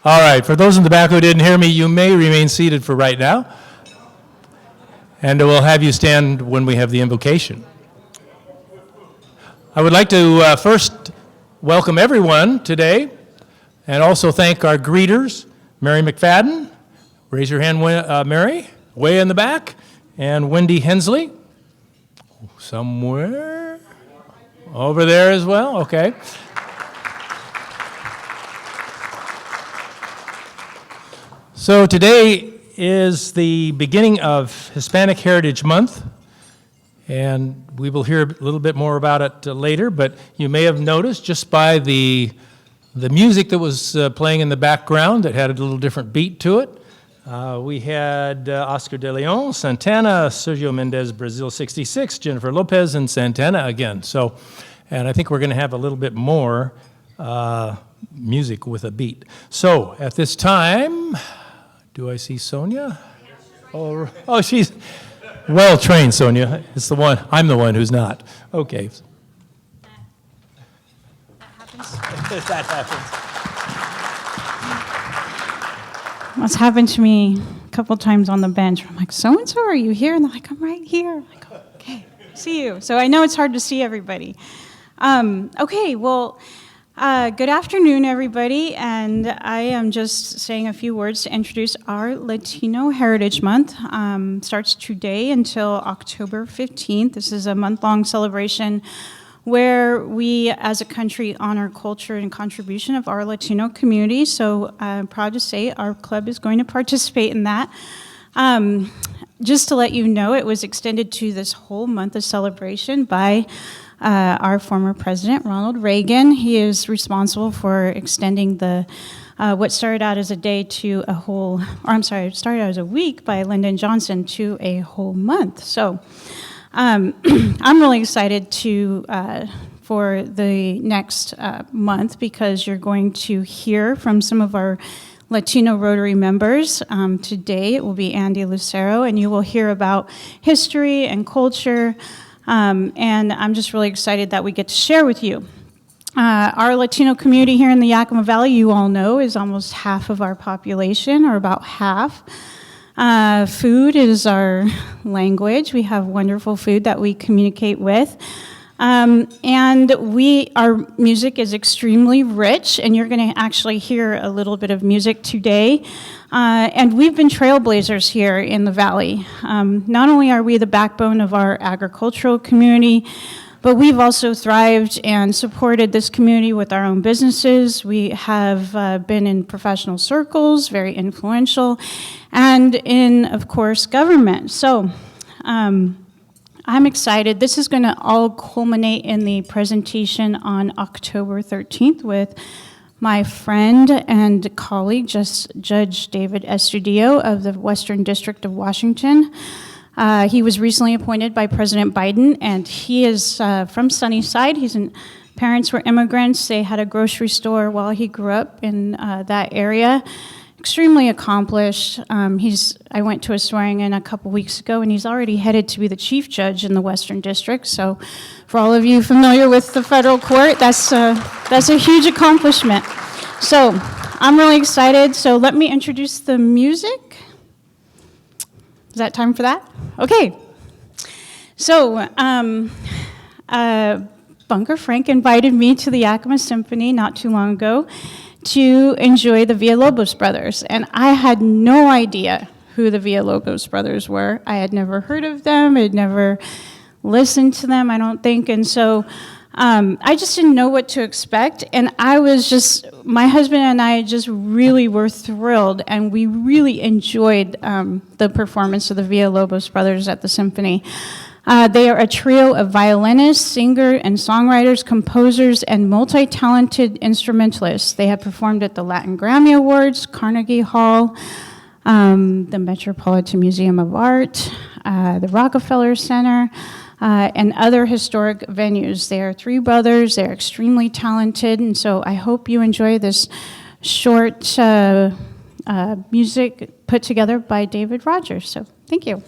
All right, for those in the back who didn't hear me, you may remain seated for right now. And we'll have you stand when we have the invocation. I would like to first welcome everyone today and also thank our greeters, Mary McFadden. Raise your hand, Mary, way in the back. And Wendy Hensley, somewhere over there as well, okay. So today is the beginning of Hispanic Heritage Month, and we will hear a little bit more about it later, but you may have noticed just by the music that was playing in the background that had a little different beat to it. We had Oscar de Leon, Santana, Sergio Mendez, Brazil 66, Jennifer Lopez, and Santana again. So, and I think we're going to have a little bit more music with a beat. So, at this time, do I see Sonia? Oh, she's well trained, Sonia. It's the one. I'm the one who's not. Okay. That happens. That happens. What's happened to me a couple times on the bench. I'm like, so-and-so, are you here? And they're like, I'm right here. I'm like, okay, see you. So I know it's hard to see everybody. Okay, well, good afternoon, everybody. And I am just saying a few words to introduce our Latino Heritage Month. Starts today until October 15th. This is a month-long celebration where we as a country honor culture and contribution of our Latino community. So I'm proud to say our club is going to participate in that. Just to let you know, it was extended to this whole month of celebration by our former president, Ronald Reagan. He is responsible for extending the what started out as a day to a whole, or I'm sorry, it started out as a week by Lyndon Johnson to a whole month. So I'm really excited for the next month because you're going to hear from some of our Latino Rotary members. Today it will be Andy Lucero, and you will hear about history and culture, and I'm just really excited that we get to share with you. Our Latino community here in the Yakima Valley, you all know, is almost half of our population, or about half. Food is our language. We have wonderful food that we communicate with. And our music is extremely rich, and you're going to actually hear a little bit of music today. And we've been trailblazers here in the Valley. Not only are we the backbone of our agricultural community, but we've also thrived and supported this community with our own businesses. We have been in professional circles, very influential, and in, of course, government. So I'm excited. This is going to all culminate in the presentation on October 13th with my friend and colleague, Judge David Estudillo of the Western District of Washington. He was recently appointed by President Biden, and he is from Sunnyside. Parents were immigrants. They had a grocery store while he grew up in that area. Extremely accomplished. I went to a swearing-in a couple weeks ago, and he's already headed to be the chief judge in the Western District. So for all of you familiar with the federal court, that's a huge accomplishment. So I'm really excited. So let me introduce the music. Is that time for that? Okay. So Bunker Frank invited me to the Yakima Symphony not too long ago to enjoy the Villalobos brothers. And I had no idea who the Villalobos brothers were. I had never heard of them. I had never listened to them, I don't think. And so I just didn't know what to expect. And my husband and I just really were thrilled, and we really enjoyed the performance of the Villalobos brothers at the symphony. They are a trio of violinists, singers, and songwriters, composers, and multi-talented instrumentalists. They have performed at the Latin Grammy Awards, Carnegie Hall, the Metropolitan Museum of Art, the Rockefeller Center, and other historic venues. They are three brothers. They're extremely talented, and so I hope you enjoy this short music put together by David Rogers. So thank you.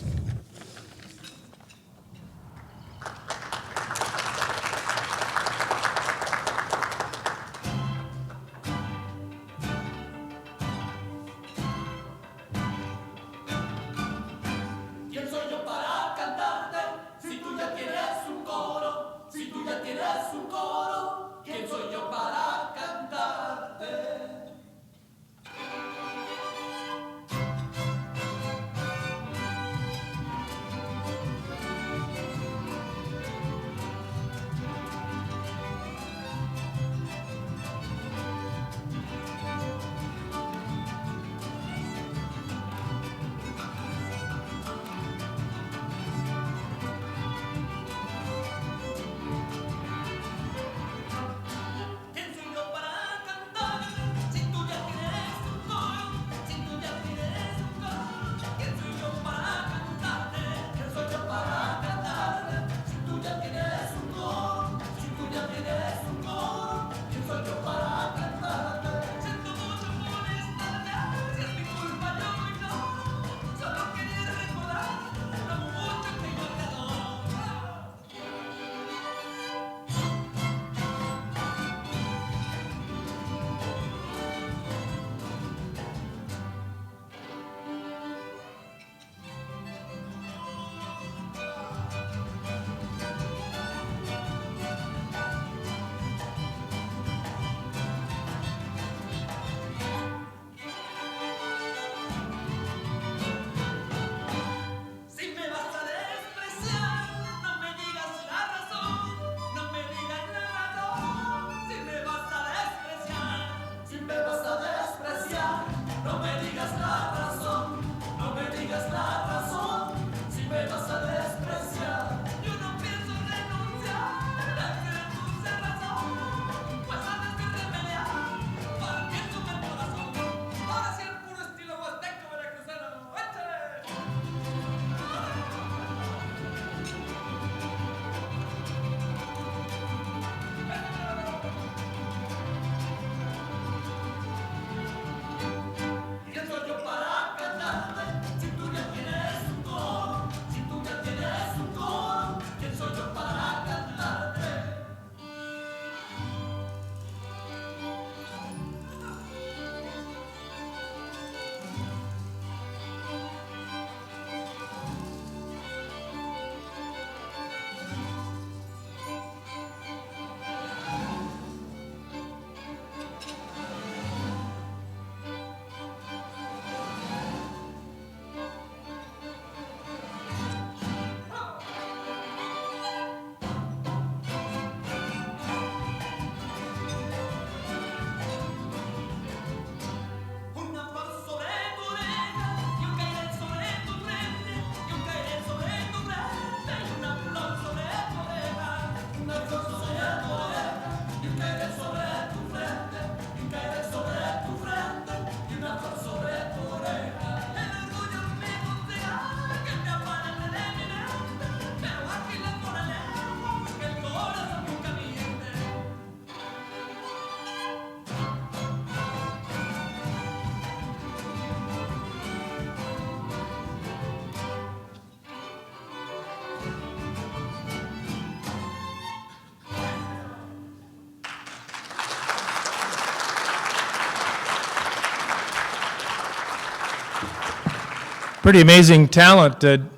Pretty amazing talent. Did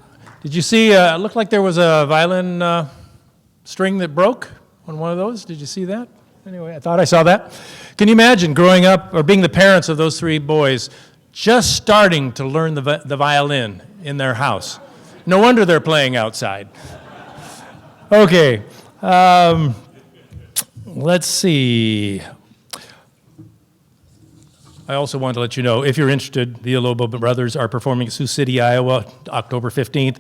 you see, it looked like there was a violin string that broke on one of those. Did you see that? Anyway, I thought I saw that. Can you imagine growing up or being the parents of those three boys just starting to learn the violin in their house? No wonder they're playing outside. Okay, let's see. I also want to let you know, if you're interested, the Alobo Brothers are performing at Sioux City, Iowa, October 15th,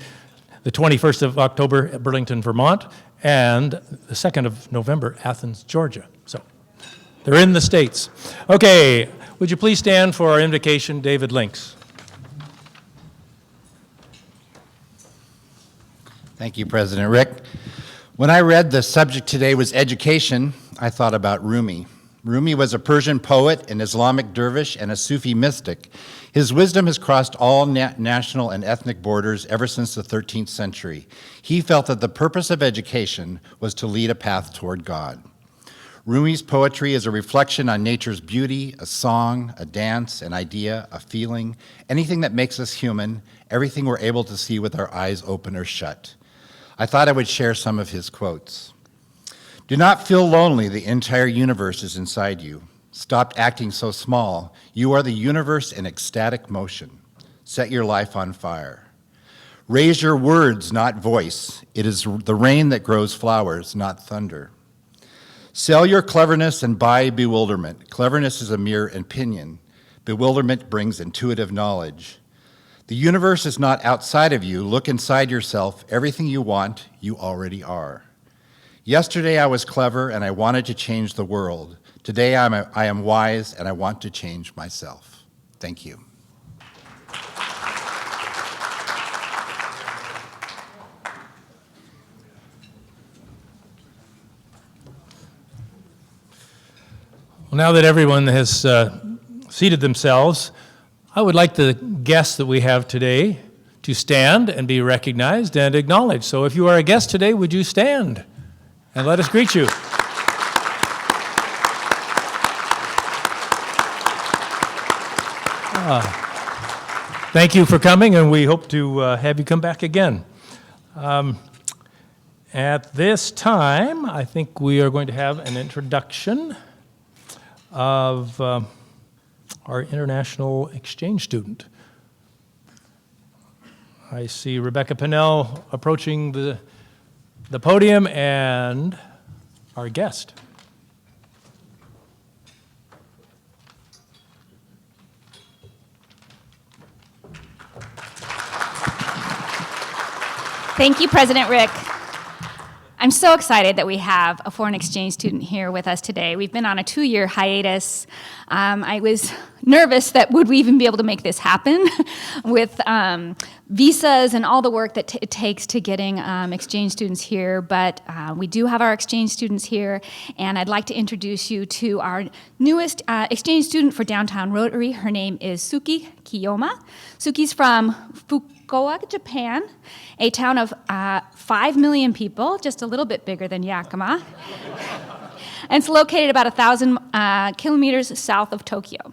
the 21st of October at Burlington, Vermont, and the 2nd of November, Athens, Georgia. So they're in the States. Okay, would you please stand for our invocation, David Links? Thank you, President Rick. When I read the subject today was education, I thought about Rumi. Rumi was a Persian poet, an Islamic dervish, and a Sufi mystic. His wisdom has crossed all national and ethnic borders ever since the 13th century. He felt that the purpose of education was to lead a path toward God. Rumi's poetry is a reflection on nature's beauty, a song, a dance, an idea, a feeling, anything that makes us human, everything we're able to see with our eyes open or shut. I thought I would share some of his quotes. Do not feel lonely, the entire universe is inside you. Stop acting so small. You are the universe in ecstatic motion. Set your life on fire. Raise your words, not voice. It is the rain that grows flowers, not thunder. Sell your cleverness and buy bewilderment. Cleverness is a mere opinion. Bewilderment brings intuitive knowledge. The universe is not outside of you. Look inside yourself. Everything you want, you already are. Yesterday I was clever and I wanted to change the world. Today I am wise and I want to change myself. Thank you. Well, now that everyone has seated themselves, I would like the guests that we have today to stand and be recognized and acknowledged. So if you are a guest today, would you stand and let us greet you? Thank you for coming, and we hope to have you come back again. At this time, I think we are going to have an introduction of our international exchange student. I see Rebecca Pinnell approaching the podium and our guest. Thank you, President Rick. I'm so excited that we have a foreign exchange student here with us today. We've been on a 2-year hiatus. I was nervous that would we even be able to make this happen with visas and all the work that it takes to getting exchange students here, but we do have our exchange students here, and I'd like to introduce you to our newest exchange student for Downtown Rotary. Her name is Suki Kiyoma. Suki's from Fukuoka, Japan, a town of 5 million people, just a little bit bigger than Yakima. And it's located about 1,000 kilometers south of Tokyo.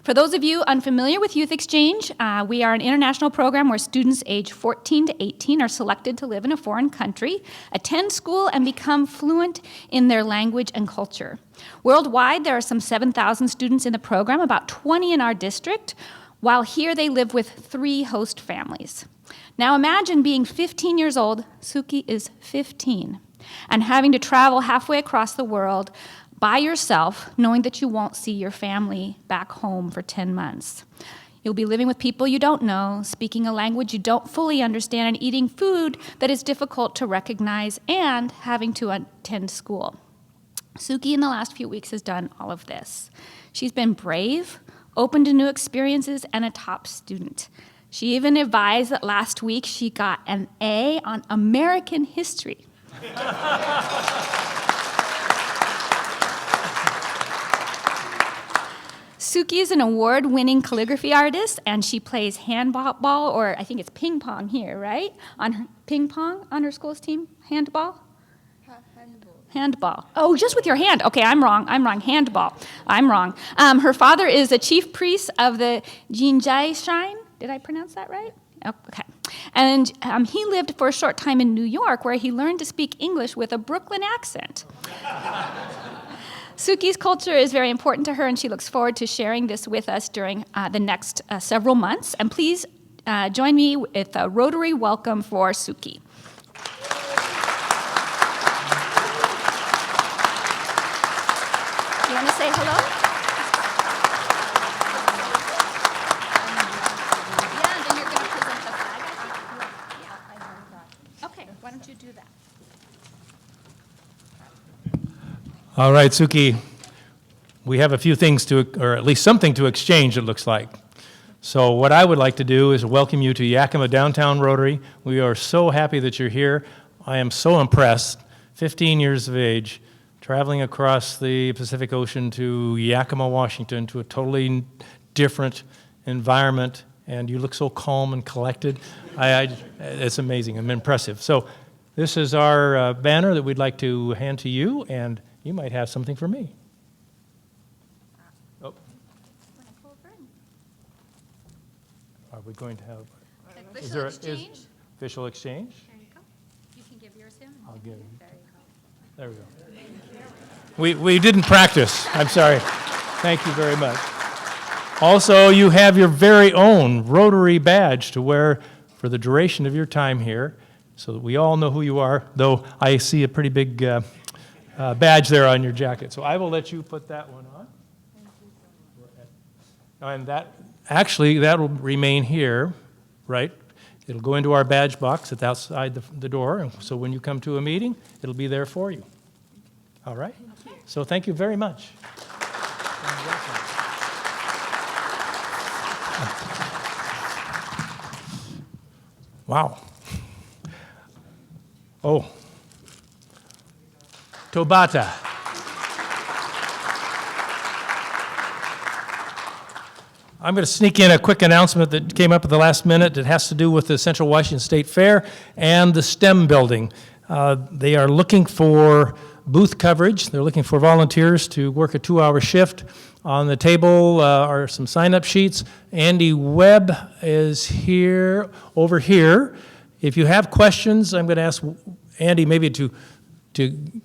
For those of you unfamiliar with Youth Exchange, we are an international program where students age 14 to 18 are selected to live in a foreign country, attend school, and become fluent in their language and culture. Worldwide, there are some 7,000 students in the program, about 20 in our district, while here they live with 3 host families. Now imagine being 15 years old, Suki is 15, and having to travel halfway across the world by yourself, knowing that you won't see your family back home for 10 months. You'll be living with people you don't know, speaking a language you don't fully understand, and eating food that is difficult to recognize, and having to attend school. Suki, in the last few weeks, has done all of this. She's been brave, open to new experiences, and a top student. She even advised that last week she got an A on American history. Suki is an award-winning calligraphy artist, and she plays handball, or I think it's ping pong here, right? On her ping pong on her school's team? Handball? Handball. Oh, just with your hand. Okay, I'm wrong. Handball. I'm wrong. Her father is a chief priest of the Jinjai Shrine. Did I pronounce that right? Oh, okay. And he lived for a short time in New York, where he learned to speak English with a Brooklyn accent. Suki's culture is very important to her, and she looks forward to sharing this with us during the next several months. And please join me with a Rotary welcome for Suki. You want to say hello? Yeah, and then you're going to present the flag, I think? Yeah. Okay, why don't you do that? All right, Suki, we have a few things to, or at least something to exchange, it looks like. So what I would like to do is welcome you to Yakima Downtown Rotary. We are so happy that you're here. I am so impressed, 15 years of age, traveling across the Pacific Ocean to Yakima, Washington, to a totally different environment, and you look so calm and collected. It's amazing and impressive. So this is our banner that we'd like to hand to you, and you might have something for me. Oh. Are we going to have... Official exchange? Official exchange? There you go. You can give yours to him. I'll give him. There you go. There we go. We didn't practice. I'm sorry. Thank you very much. Also, you have your very own Rotary badge to wear for the duration of your time here, so that we all know who you are, though I see a pretty big badge there on your jacket. So I will let you put that one on. And that will remain here, right? It'll go into our badge box that's outside the door, and so when you come to a meeting, it'll be there for you. All right? So thank you very much. Wow. Oh. Tobata. I'm going to sneak in a quick announcement that came up at the last minute. It has to do with the Central Washington State Fair and the STEM building. They are looking for booth coverage. They're looking for volunteers to work a 2-hour shift. On the table are some sign-up sheets. Andy Webb is here, over here. If you have questions, I'm going to ask Andy maybe to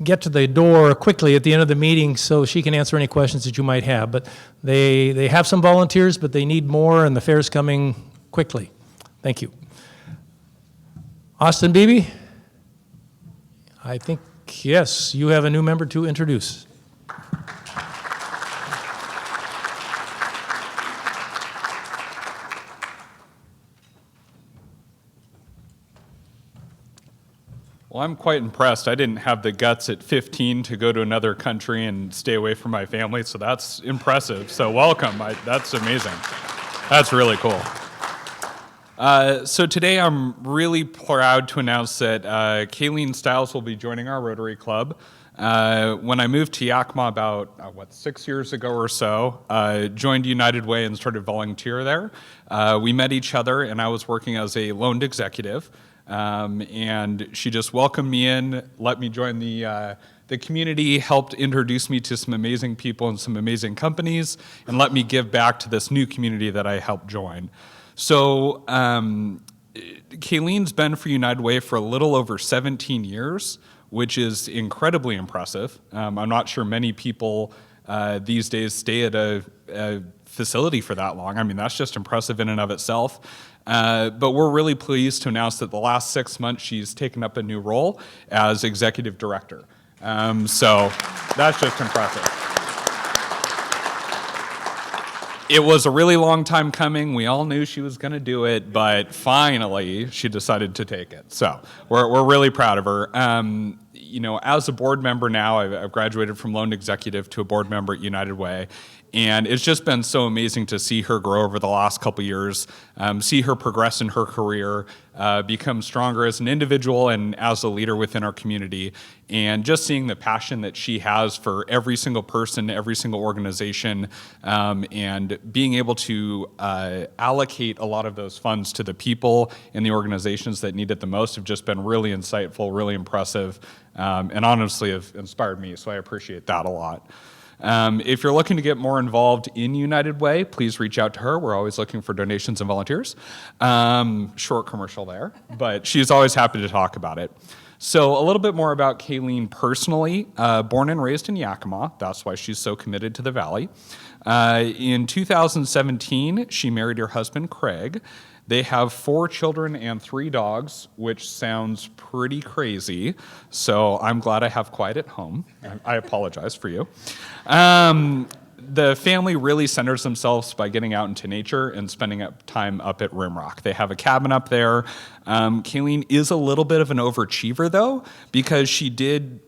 get to the door quickly at the end of the meeting so she can answer any questions that you might have. But they have some volunteers, but they need more, and the fair's coming quickly. Thank you. Austin Beebe? I think, yes, you have a new member to introduce. Well, I'm quite impressed. I didn't have the guts at 15 to go to another country and stay away from my family, so that's impressive. So welcome. That's amazing. That's really cool. So today I'm really proud to announce that Kayleen Stiles will be joining our Rotary Club. When I moved to Yakima about, 6 years ago or so, joined United Way and started volunteer there. We met each other, and I was working as a loaned executive. And she just welcomed me in, let me join the community, helped introduce me to some amazing people and some amazing companies, and let me give back to this new community that I helped join. So Kayleen's been for United Way for a little over 17 years, which is incredibly impressive. I'm not sure many people these days stay at a facility for that long. I mean, that's just impressive in and of itself. But we're really pleased to announce that the last 6 months she's taken up a new role as executive director. So that's just impressive. It was a really long time coming. We all knew she was going to do it, but finally she decided to take it. So we're really proud of her. As a board member now, I've graduated from loan executive to a board member at United Way. And it's just been so amazing to see her grow over the last couple years, see her progress in her career, become stronger as an individual and as a leader within our community, and just seeing the passion that she has for every single person, every single organization, and being able to allocate a lot of those funds to the people and the organizations that need it the most have just been really insightful, really impressive, and honestly have inspired me, so I appreciate that a lot. If you're looking to get more involved in United Way, please reach out to her. We're always looking for donations and volunteers. Short commercial there, but she's always happy to talk about it. So a little bit more about Kayleen personally. Born and raised in Yakima, that's why she's so committed to the Valley. In 2017, she married her husband, Craig. They have 4 children and 3 dogs, which sounds pretty crazy. So I'm glad I have quiet at home. I apologize for you. The family really centers themselves by getting out into nature and spending time up at Rimrock. They have a cabin up there. Kayleen is a little bit of an overachiever, though, because she did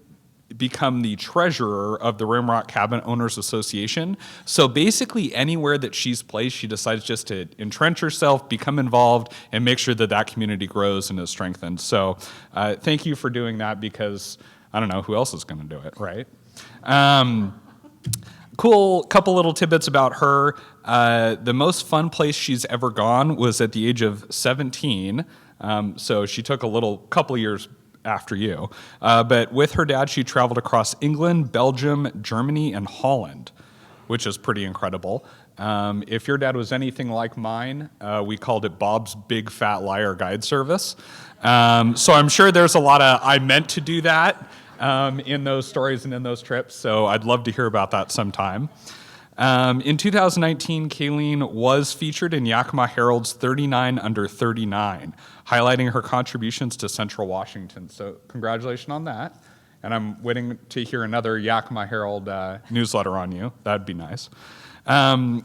become the treasurer of the Rimrock Cabin Owners Association. So basically anywhere that she's placed, she decides just to entrench herself, become involved, and make sure that that community grows and is strengthened. So thank you for doing that, because I don't know who else is going to do it, right? Cool couple little tidbits about her. The most fun place she's ever gone was at the age of 17. So she took a couple of years after you. But with her dad, she traveled across England, Belgium, Germany, and Holland, which is pretty incredible. If your dad was anything like mine, we called it Bob's Big Fat Liar Guide Service. So I'm sure there's a lot of I meant to do that in those stories and in those trips, so I'd love to hear about that sometime. In 2019, Kayleen was featured in Yakima Herald's 39 Under 39, highlighting her contributions to Central Washington. So congratulations on that. And I'm waiting to hear another Yakima Herald newsletter on you. That'd be nice.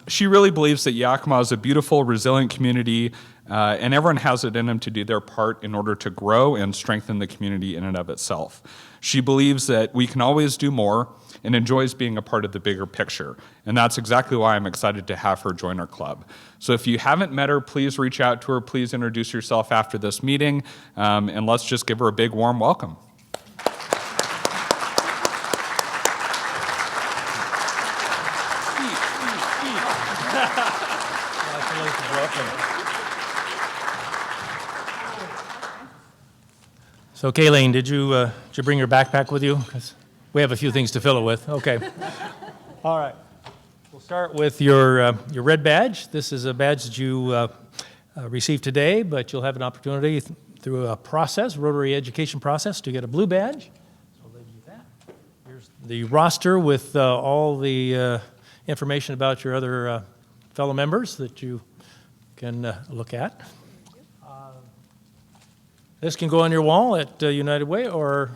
She really believes that Yakima is a beautiful, resilient community, and everyone has it in them to do their part in order to grow and strengthen the community in and of itself. She believes that we can always do more and enjoys being a part of the bigger picture. And that's exactly why I'm excited to have her join our club. So if you haven't met her, please reach out to her. Please introduce yourself after this meeting, and let's just give her a big warm welcome. So Kayleen, did you bring your backpack with you? 'Cause we have a few things to fill it with. Okay. All right. We'll start with your red badge. This is a badge that you received today, but you'll have an opportunity through a process, Rotary education process, to get a blue badge. So I'll leave you with that. Here's the roster with all the information about your other fellow members that you can look at. This can go on your wall at United Way or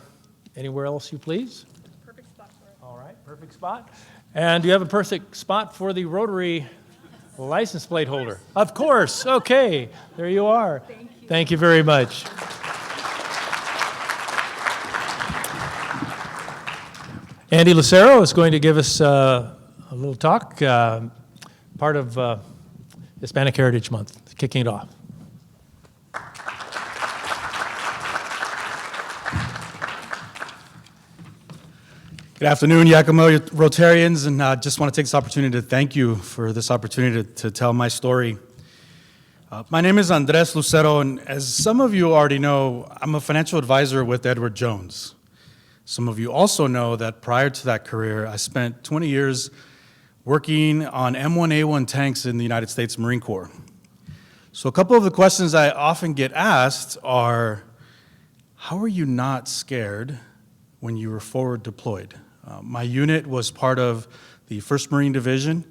anywhere else you please. Perfect spot for it. All right, perfect spot. And do you have a perfect spot for the Rotary license plate holder? Of course. Okay, there you are. Thank you. Thank you very much. Andy Lucero is going to give us a little talk, part of Hispanic Heritage Month, kicking it off. Good afternoon, Yakima Rotarians, and I just want to take this opportunity to thank you for this opportunity to tell my story. My name is Andres Lucero, and as some of you already know, I'm a financial advisor with Edward Jones. Some of you also know that prior to that career, I spent 20 years working on M1A1 tanks in the United States Marine Corps. So a couple of the questions I often get asked are, how are you not scared when you were forward deployed? My unit was part of the 1st Marine Division,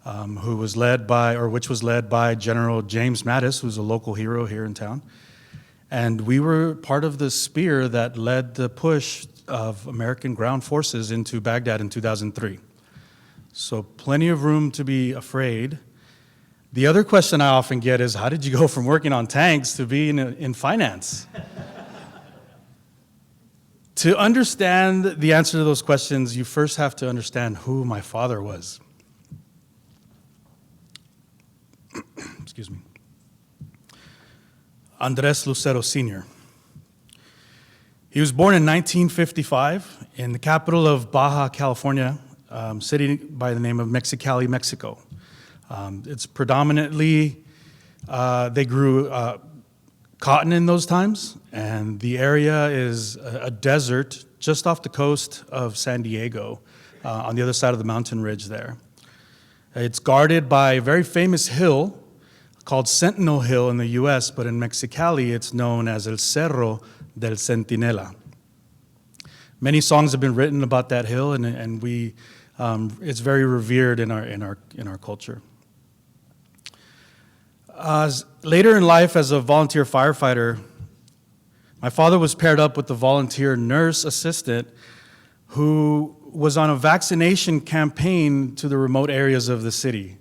which was led by General James Mattis, who's a local hero here in town. And we were part of the spear that led the push of American ground forces into Baghdad in 2003. So plenty of room to be afraid. The other question I often get is, how did you go from working on tanks to being in finance? To understand the answer to those questions, you first have to understand who my father was. Excuse me. Andres Lucero Sr. He was born in 1955 in the capital of Baja California, city by the name of Mexicali, Mexico. It's predominantly, they grew cotton in those times, and the area is a desert just off the coast of San Diego, on the other side of the mountain ridge there. It's guarded by a very famous hill called Sentinel Hill in the U.S., but in Mexicali it's known as El Cerro del Centinela. Many songs have been written about that hill, and it's very revered in our culture. Later in life, as a volunteer firefighter, my father was paired up with a volunteer nurse assistant who was on a vaccination campaign to the remote areas of the city.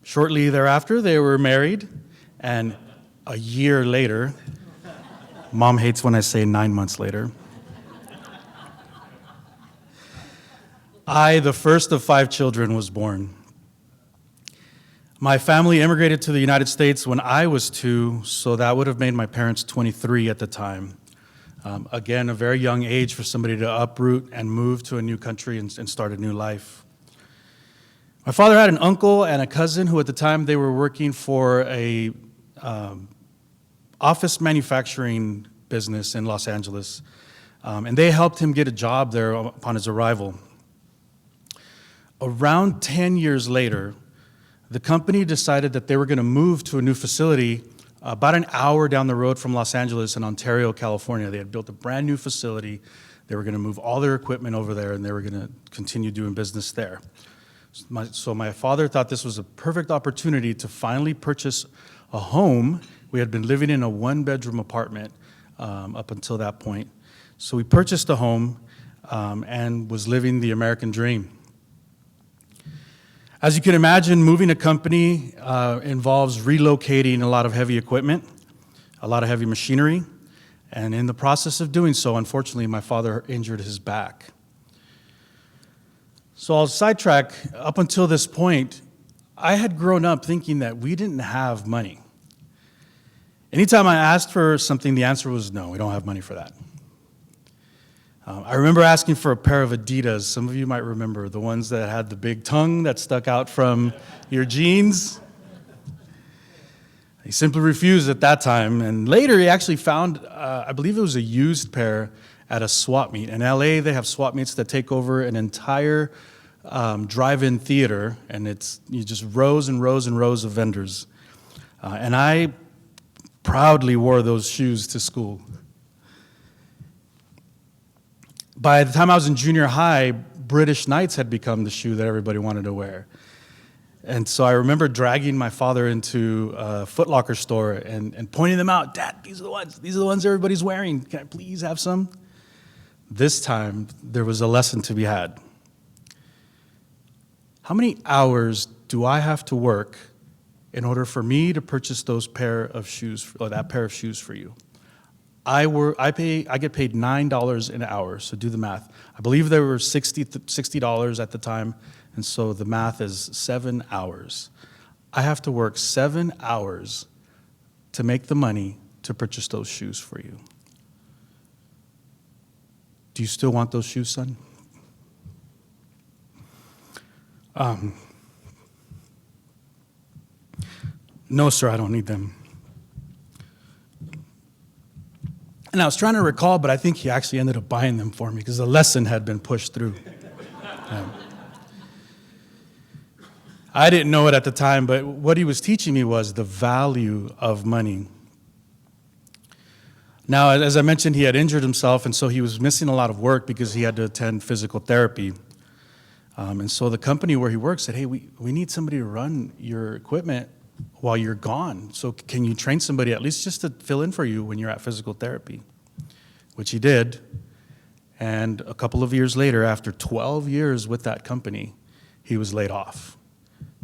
Shortly thereafter, they were married, and a year later, Mom hates when I say 9 months later, I, the first of 5 children, was born. My family immigrated to the United States when I was 2, so that would have made my parents 23 at the time. Again, a very young age for somebody to uproot and move to a new country and start a new life. My father had an uncle and a cousin who at the time they were working for a office manufacturing business in Los Angeles, and they helped him get a job there upon his arrival. Around 10 years later, the company decided that they were going to move to a new facility about an hour down the road from Los Angeles in Ontario, California. They had built a brand new facility. They were going to move all their equipment over there, and they were going to continue doing business there. So my father thought this was a perfect opportunity to finally purchase a home. We had been living in a 1-bedroom apartment up until that point. So we purchased a home and was living the American dream. As you can imagine, moving a company involves relocating a lot of heavy equipment, a lot of heavy machinery, and in the process of doing so, unfortunately, my father injured his back. So I'll sidetrack. Up until this point, I had grown up thinking that we didn't have money. Anytime I asked for something, the answer was no, we don't have money for that. I remember asking for a pair of Adidas. Some of you might remember the ones that had the big tongue that stuck out from your jeans. He simply refused at that time. And later he actually found, I believe it was a used pair at a swap meet. In LA, they have swap meets that take over an entire drive-in theater, and you just rows and rows and rows of vendors. And I proudly wore those shoes to school. By the time I was in junior high, British Knights had become the shoe that everybody wanted to wear. And so I remember dragging my father into a Foot Locker store and pointing them out. Dad, these are the ones everybody's wearing. Can I please have some? This time, there was a lesson to be had. How many hours do I have to work in order for me to purchase that pair of shoes for you? I get paid $9 an hour, so do the math. I believe there were $60 at the time, and so the math is 7 hours. I have to work 7 hours to make the money to purchase those shoes for you. Do you still want those shoes, son? No, sir, I don't need them. And I was trying to recall, but I think he actually ended up buying them for me because the lesson had been pushed through. I didn't know it at the time, but what he was teaching me was the value of money. Now, as I mentioned, he had injured himself, and so he was missing a lot of work because he had to attend physical therapy. And so the company where he worked said, hey, we need somebody to run your equipment while you're gone. So can you train somebody at least just to fill in for you when you're at physical therapy? Which he did. And a couple of years later, after 12 years with that company, he was laid off.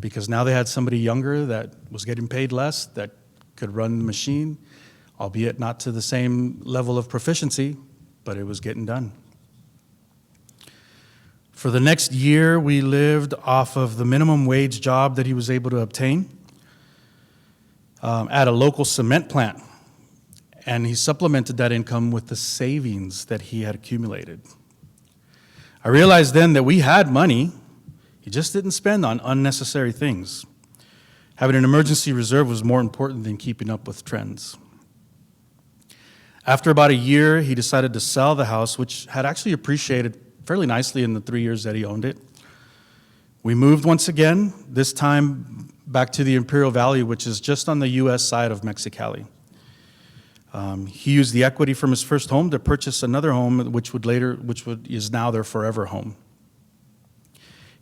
Because now they had somebody younger that was getting paid less, that could run the machine, albeit not to the same level of proficiency, but it was getting done. For the next year, we lived off of the minimum wage job that he was able to obtain at a local cement plant. And he supplemented that income with the savings that he had accumulated. I realized then that we had money, he just didn't spend on unnecessary things. Having an emergency reserve was more important than keeping up with trends. After about a year, he decided to sell the house, which had actually appreciated fairly nicely in the 3 years that he owned it. We moved once again, this time back to the Imperial Valley, which is just on the U.S. side of Mexicali. He used the equity from his first home to purchase another home, which is now their forever home.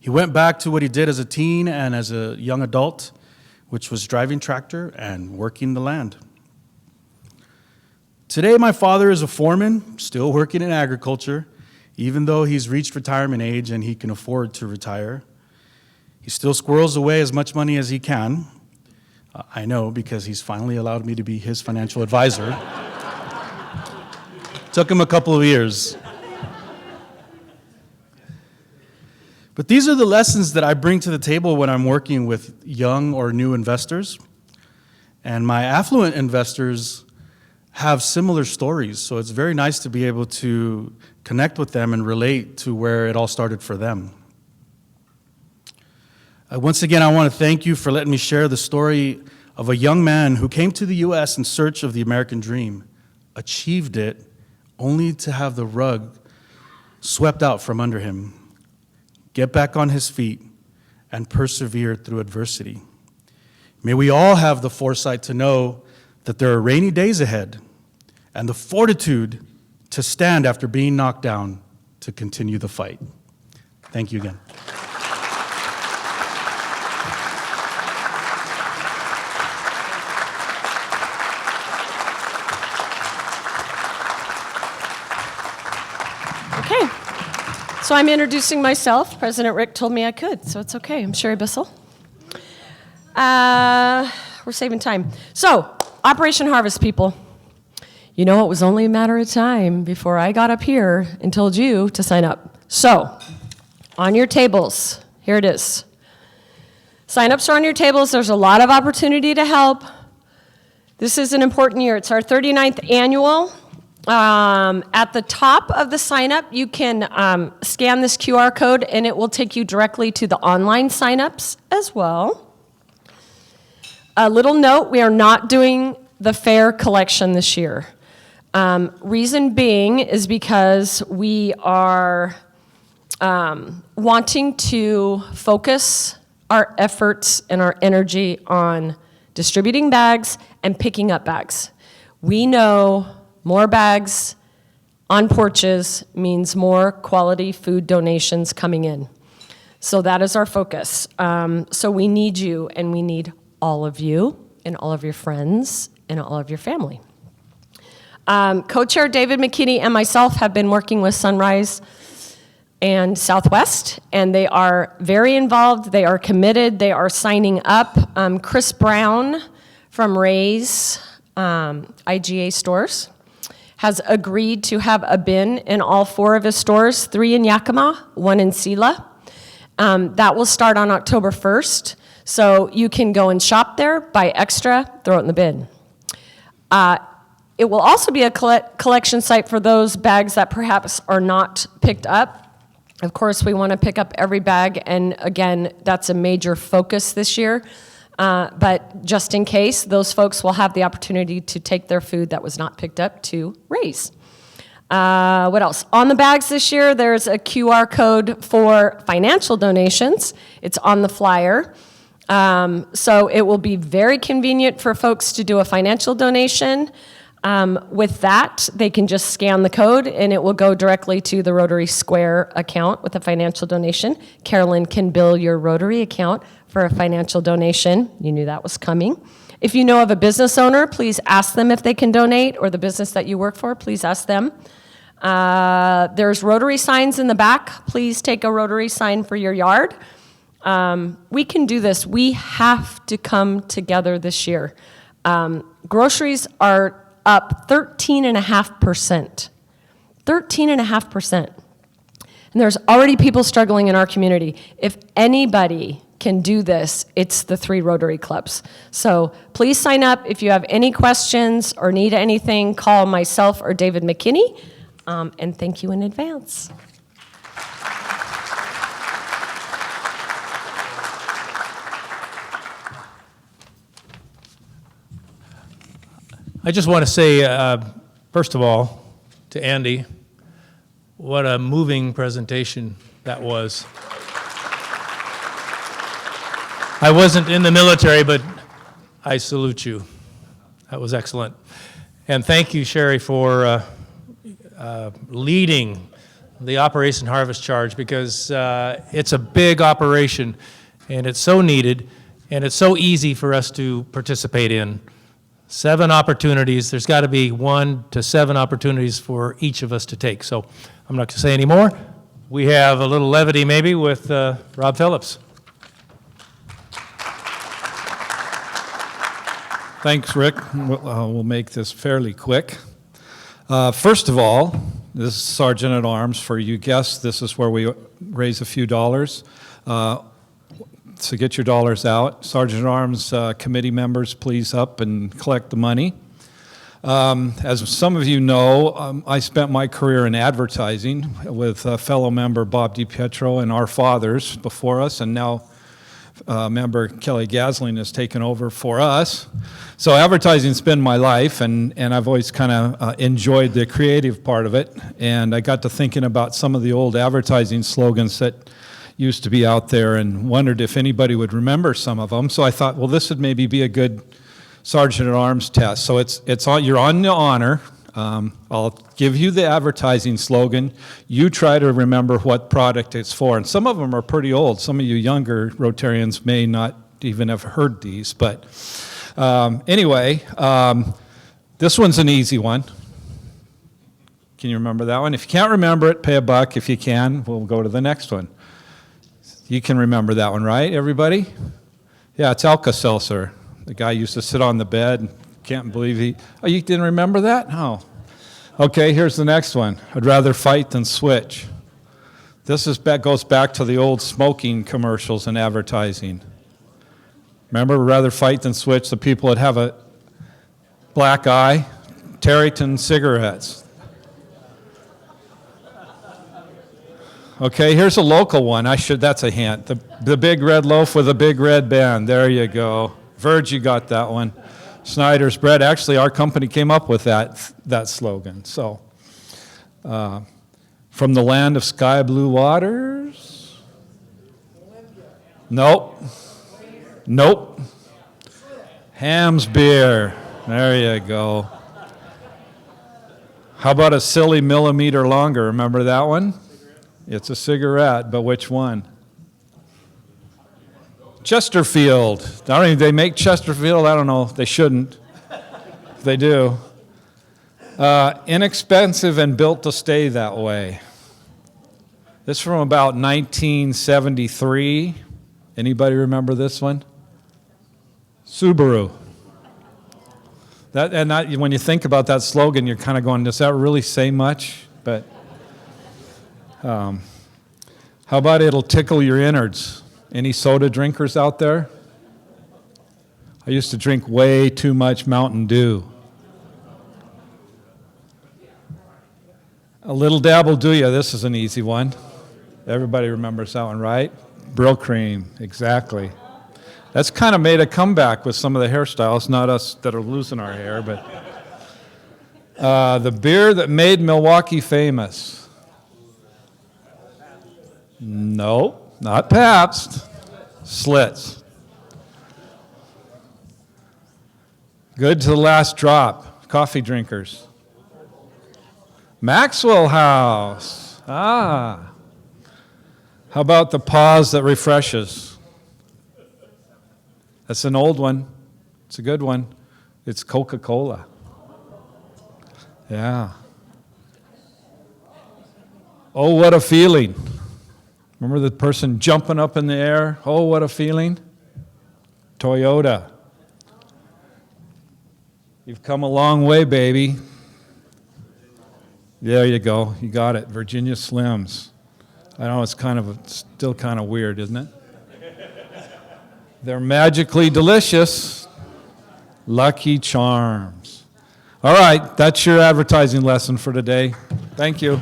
He went back to what he did as a teen and as a young adult, which was driving tractor and working the land. Today, my father is a foreman, still working in agriculture, even though he's reached retirement age and he can afford to retire. He still squirrels away as much money as he can. I know, because he's finally allowed me to be his financial advisor. Took him a couple of years. But these are the lessons that I bring to the table when I'm working with young or new investors. And my affluent investors have similar stories, so it's very nice to be able to connect with them and relate to where it all started for them. Once again, I want to thank you for letting me share the story of a young man who came to the U.S. in search of the American dream, achieved it, only to have the rug swept out from under him, get back on his feet, and persevere through adversity. May we all have the foresight to know that there are rainy days ahead and the fortitude to stand after being knocked down to continue the fight. Thank you again. Okay, so I'm introducing myself. President Rick told me I could, so it's okay. I'm Sherry Bissell. We're saving time. So, Operation Harvest, people. You know, it was only a matter of time before I got up here and told you to sign up. So, on your tables, here it is. Sign-ups are on your tables. There's a lot of opportunity to help. This is an important year. It's our 39th annual. At the top of the sign-up, you can scan this QR code, and it will take you directly to the online sign-ups as well. A little note, we are not doing the fair collection this year. Reason being is because we are wanting to focus our efforts and our energy on distributing bags and picking up bags. We know more bags on porches means more quality food donations coming in. So that is our focus. So we need you, and we need all of you and all of your friends and all of your family. Co-chair David McKinney and myself have been working with Sunrise and Southwest, and they are very involved. They are committed. They are signing up. Chris Brown from Ray's IGA stores has agreed to have a bin in all 4 of his stores, 3 in Yakima, 1 in Sela. That will start on October 1st. So you can go and shop there, buy extra, throw it in the bin. It will also be a collection site for those bags that perhaps are not picked up. Of course, we want to pick up every bag, and again, that's a major focus this year. But just in case, those folks will have the opportunity to take their food that was not picked up to Ray's. What else? On the bags this year, there's a QR code for financial donations. It's on the flyer. So it will be very convenient for folks to do a financial donation. With that, they can just scan the code, and it will go directly to the Rotary Square account with a financial donation. Carolyn can bill your Rotary account for a financial donation. You knew that was coming. If you know of a business owner, please ask them if they can donate, or the business that you work for, please ask them. There's Rotary signs in the back. Please take a Rotary sign for your yard. We can do this. We have to come together this year. Groceries are up 13.5%. 13.5%. And there's already people struggling in our community. If anybody can do this, it's the 3 Rotary clubs. So please sign up. If you have any questions or need anything, call myself or David McKinney. And thank you in advance. I just want to say, first of all, to Andy, what a moving presentation that was. I wasn't in the military, but I salute you. That was excellent. And thank you, Sherry, for leading the Operation Harvest Charge, because it's a big operation, and it's so needed, and it's so easy for us to participate in. 7 opportunities. There's got to be 1 to 7 opportunities for each of us to take. So I'm not going to say any more. We have a little levity maybe with Rob Phillips. Thanks, Rick. We'll make this fairly quick. First of all, this is Sergeant at Arms. For you guests, this is where we raise a few dollars. So get your dollars out. Sergeant at Arms committee members, please up and collect the money. As some of you know, I spent my career in advertising with fellow member Bob DiPietro and our fathers before us, and now member Kelly Gasling has taken over for us. So advertising's been my life, and I've always kind of enjoyed the creative part of it. And I got to thinking about some of the old advertising slogans that used to be out there and wondered if anybody would remember some of them. So I thought, well, this would maybe be a good Sergeant at Arms test. So you're on the honor. I'll give you the advertising slogan. You try to remember what product it's for. And some of them are pretty old. Some of you younger Rotarians may not even have heard these. But anyway, this one's an easy one. Can you remember that one? If you can't remember it, pay $1. If you can, we'll go to the next one. You can remember that one, right, everybody? Yeah, it's Alka-Seltzer. The guy used to sit on the bed and can't believe oh, you didn't remember that? Oh. Okay, here's the next one. I'd rather fight than switch. This goes back to the old smoking commercials and advertising. Remember, rather fight than switch, the people that have a black eye? Tareyton cigarettes. Okay, here's a local one. That's a hint. The big red loaf with a big red band. There you go. Verge, you got that one. Snyder's Bread. Actually, our company came up with that slogan. So, from the land of sky blue waters? Nope. Nope. Ham's beer. There you go. How about a silly millimeter longer? Remember that one? It's a cigarette, but which one? Chesterfield. I don't even, they make Chesterfield? I don't know. They shouldn't. They do. Inexpensive and built to stay that way. This is from about 1973. Anybody remember this one? Subaru. When you think about that slogan, you're kind of going, does that really say much? But how about it'll tickle your innards? Any soda drinkers out there? I used to drink way too much Mountain Dew. A little dab will do ya. This is an easy one. Everybody remembers that one, right? Brill cream, exactly. That's kind of made a comeback with some of the hairstyles, not us that are losing our hair, but the beer that made Milwaukee famous. No, not Pabst. Slits. Good to the last drop. Coffee drinkers. Maxwell House. Ah. How about the pause that refreshes? That's an old one. It's a good one. It's Coca-Cola. Yeah. Oh, what a feeling. Remember the person jumping up in the air? Oh, what a feeling. Toyota. You've come a long way, baby. There you go. You got it. Virginia Slims. I know it's still kind of weird, isn't it? They're magically delicious. Lucky Charms. All right, that's your advertising lesson for today. Thank you.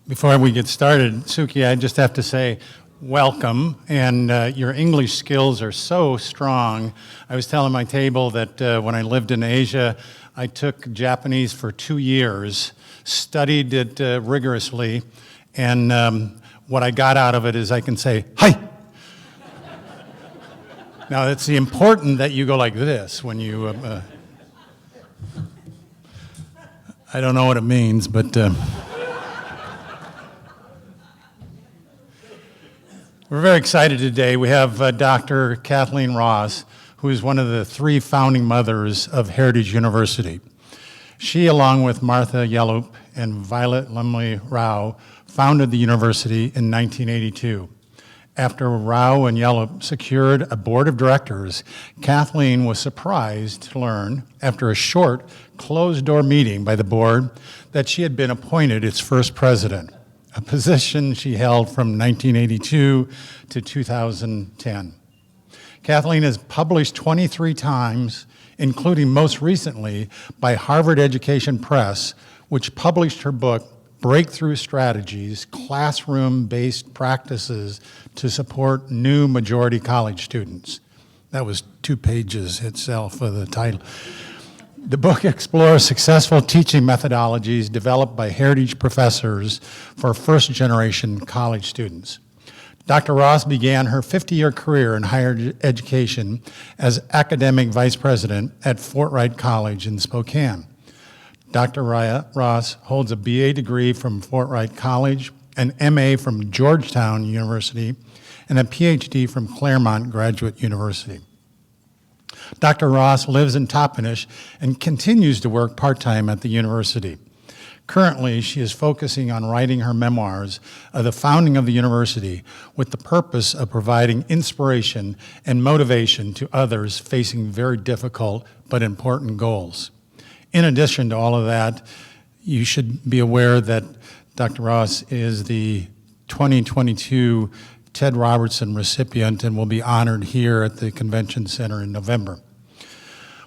Before we get started, Suki, I just have to say, welcome, and your English skills are so strong. I was telling my table that when I lived in Asia, I took Japanese for 2 years, studied it rigorously, and what I got out of it is I can say, "Hi." Now, it's important that you go like this when you, I don't know what it means, but we're very excited today. We have Dr. Kathleen Ross, who is one of the 3 founding mothers of Heritage University. She, along with Martha Yellup and Violet Lumley Rao, founded the university in 1982. After Rao and Yellup secured a board of directors, Kathleen was surprised to learn, after a short, closed-door meeting by the board, that she had been appointed its first president, a position she held from 1982 to 2010. Kathleen has published 23 times, including most recently by Harvard Education Press, which published her book, Breakthrough Strategies, Classroom-Based Practices to Support New Majority College Students. That was 2 pages itself of the title. The book explores successful teaching methodologies developed by Heritage professors for first-generation college students. Dr. Ross began her 50-year career in higher education as academic vice president at Fort Wright College in Spokane. Dr. Ross holds a BA degree from Fort Wright College, an MA from Georgetown University, and a PhD from Claremont Graduate University. Dr. Ross lives in Toppenish and continues to work part-time at the university. Currently, she is focusing on writing her memoirs of the founding of the university with the purpose of providing inspiration and motivation to others facing very difficult but important goals. In addition to all of that, you should be aware that Dr. Ross is the 2022 Ted Robertson recipient and will be honored here at the Convention Center in November.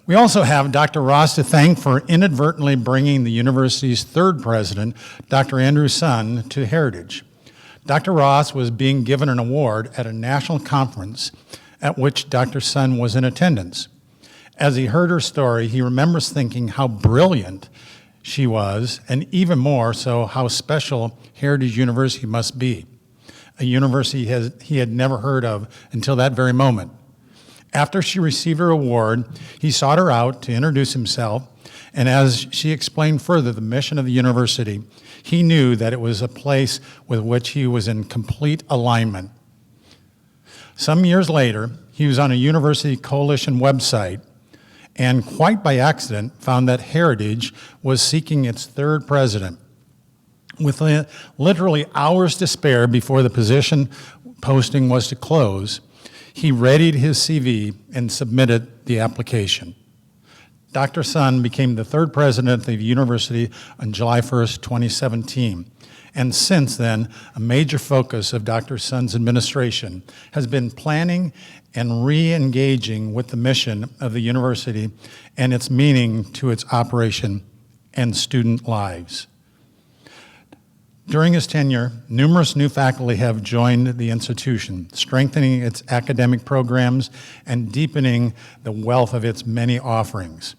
We also have Dr. Ross to thank for inadvertently bringing the university's 3rd president, Dr. Andrew Sun, to Heritage. Dr. Ross was being given an award at a national conference at which Dr. Sun was in attendance. As he heard her story, he remembers thinking how brilliant she was, and even more so, how special Heritage University must be, a university he had never heard of until that very moment. After she received her award, he sought her out to introduce himself, and as she explained further the mission of the university, he knew that it was a place with which he was in complete alignment. Some years later, he was on a University Coalition website, and quite by accident found that Heritage was seeking its 3rd president. With literally hours to spare before the position posting was to close, he readied his CV and submitted the application. Dr. Sun became the 3rd president of the university on July 1st, 2017. And since then, a major focus of Dr. Sun's administration has been planning and re-engaging with the mission of the university and its meaning to its operation and student lives. During his tenure, numerous new faculty have joined the institution, strengthening its academic programs and deepening the wealth of its many offerings.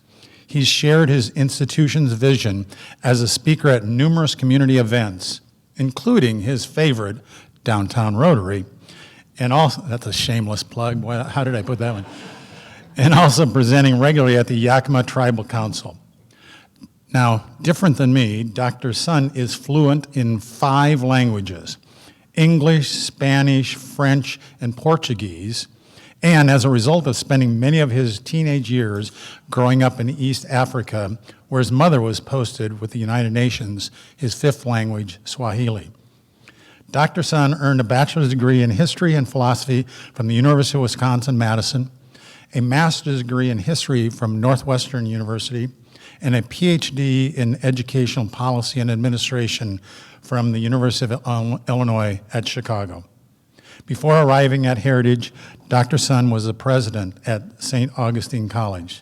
He's shared his institution's vision as a speaker at numerous community events, including his favorite, Downtown Rotary, and also, that's a shameless plug, boy, how did I put that one? And also presenting regularly at the Yakima Tribal Council. Now, different than me, Dr. Sun is fluent in 5 languages, English, Spanish, French, and Portuguese, and as a result of spending many of his teenage years growing up in East Africa, where his mother was posted with the United Nations, his 5th language, Swahili. Dr. Sun earned a bachelor's degree in history and philosophy from the University of Wisconsin-Madison, a master's degree in history from Northwestern University, and a PhD in educational policy and administration from the University of Illinois at Chicago. Before arriving at Heritage, Dr. Sun was the president at St. Augustine College.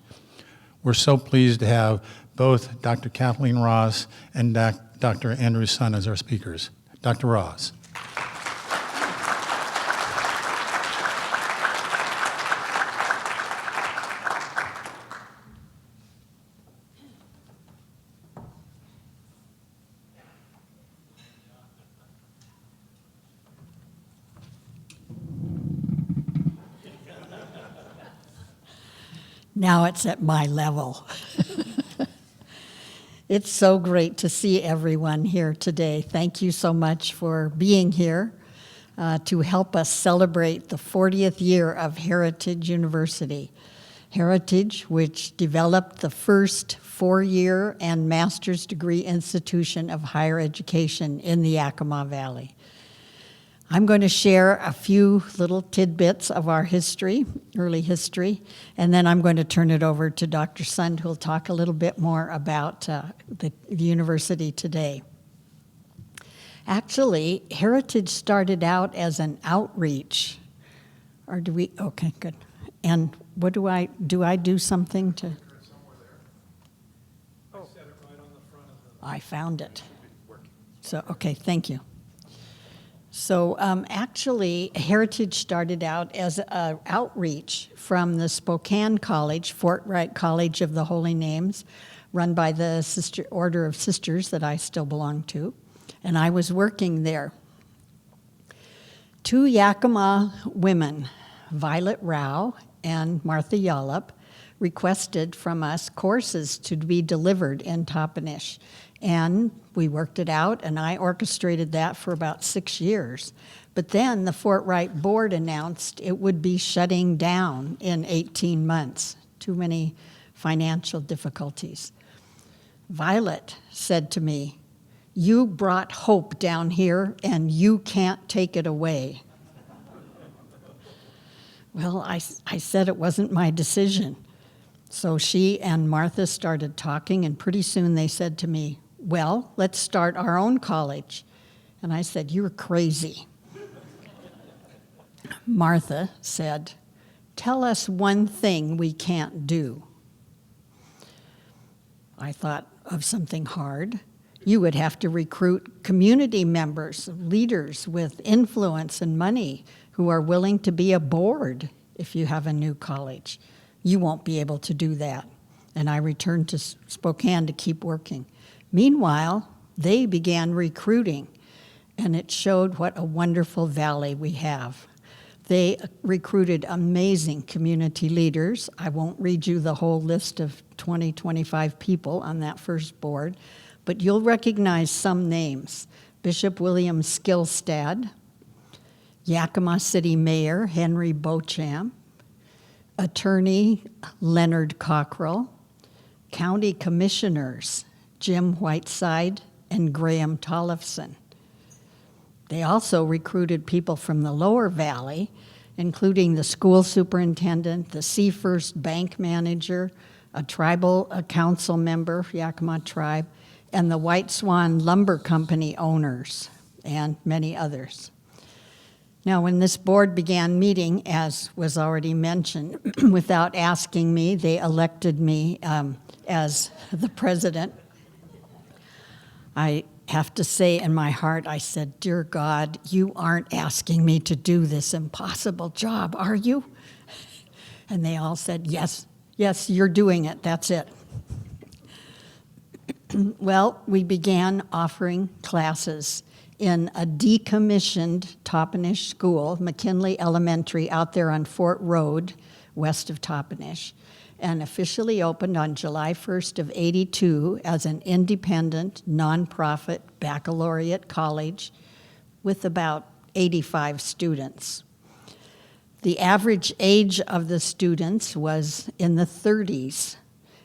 We're so pleased to have both Dr. Kathleen Ross and Dr. Andrew Sun as our speakers. Dr. Ross. Now it's at my level. It's so great to see everyone here today. Thank you so much for being here to help us celebrate the 40th year of Heritage University. Heritage, which developed the first four-year and master's degree institution of higher education in the Yakima Valley. I'm going to share a few little tidbits of our history, early history, and then I'm going to turn it over to Dr. Sund, who will talk a little bit more about the university today. Actually, Heritage started out as an outreach, or do we, okay, good. And what do I do something to? I found it. So, okay, thank you. So actually, Heritage started out as an outreach from the Spokane College, Fort Wright College of the Holy Names, run by the Order of Sisters that I still belong to, and I was working there. Two Yakima women, Violet Rao and Martha Yallop, requested from us courses to be delivered in Toppenish. And we worked it out, and I orchestrated that for about 6 years. But then the Fort Wright board announced it would be shutting down in 18 months. Too many financial difficulties. Violet said to me, "You brought hope down here, and you can't take it away." Well, I said it wasn't my decision. So she and Martha started talking, and pretty soon they said to me, "Well, let's start our own college." And I said, "You're crazy." Martha said, "Tell us one thing we can't do." I thought of something hard. You would have to recruit community members, leaders with influence and money who are willing to be a board if you have a new college. You won't be able to do that. And I returned to Spokane to keep working. Meanwhile, they began recruiting, and it showed what a wonderful valley we have. They recruited amazing community leaders. I won't read you the whole list of 20, 25 people on that first board, but you'll recognize some names. Bishop William Skillstad, Yakima City Mayor Henry Beauchamp, Attorney Leonard Cockrell, County Commissioners Jim Whiteside and Graham Tollefson. They also recruited people from the lower valley, including the school superintendent, the Seafirst bank manager, a council member, Yakima tribe, and the White Swan Lumber Company owners, and many others. Now, when this board began meeting, as was already mentioned, without asking me, they elected me as the president. I have to say in my heart, I said, "Dear God, you aren't asking me to do this impossible job, are you?" And they all said, "Yes, yes, you're doing it, that's it." Well, we began offering classes in a decommissioned Toppenish school, McKinley Elementary, out there on Fort Road, west of Toppenish, and officially opened on July 1st of '82 as an independent, nonprofit baccalaureate college with about 85 students. The average age of the students was in the 30s,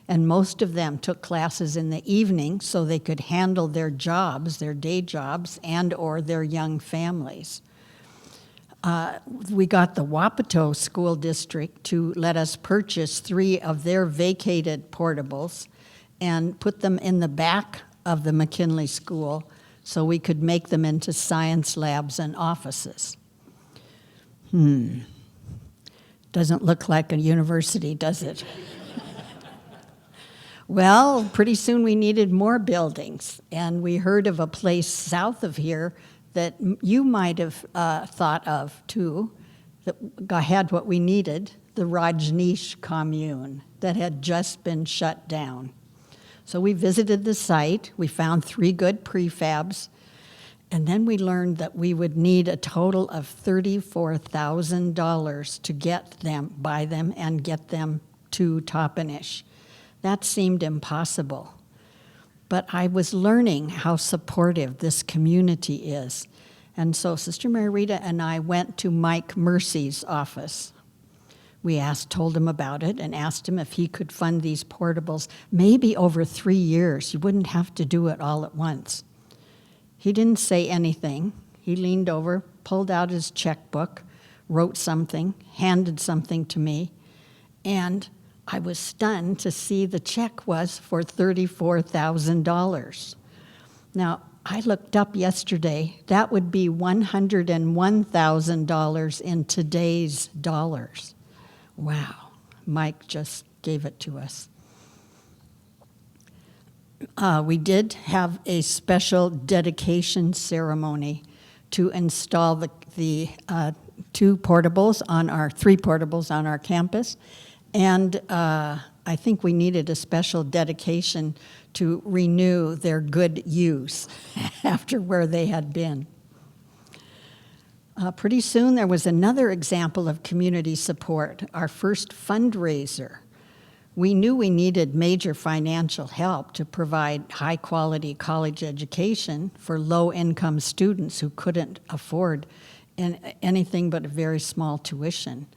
and most of them took classes in the evening so they could handle their jobs, their day jobs, and or their young families. We got the Wapato School District to let us purchase 3 of their vacated portables and put them in the back of the McKinley School so we could make them into science labs and offices. Doesn't look like a university, does it? Well, pretty soon we needed more buildings, and we heard of a place south of here that you might have thought of too, that had what we needed, the Rajneesh commune that had just been shut down. So we visited the site, we found 3 good prefabs, and then we learned that we would need a total of $34,000 to buy them and get them 2 Toppenish. That seemed impossible. But I was learning how supportive this community is. And so Sister Mary Rita and I went to Mike Mercy's office. We told him about it and asked him if he could fund these portables, maybe over 3 years. You wouldn't have to do it all at once. He didn't say anything. He leaned over, pulled out his checkbook, wrote something, handed something to me, and I was stunned to see the check was for $34,000. Now, I looked up yesterday, that would be $101,000 in today's dollars. Wow, Mike just gave it to us. We did have a special dedication ceremony to install the 3 portables on our campus. And I think we needed a special dedication to renew their good use after where they had been. Pretty soon there was another example of community support, our first fundraiser. We knew we needed major financial help to provide high-quality college education for low-income students who couldn't afford anything but a very small tuition.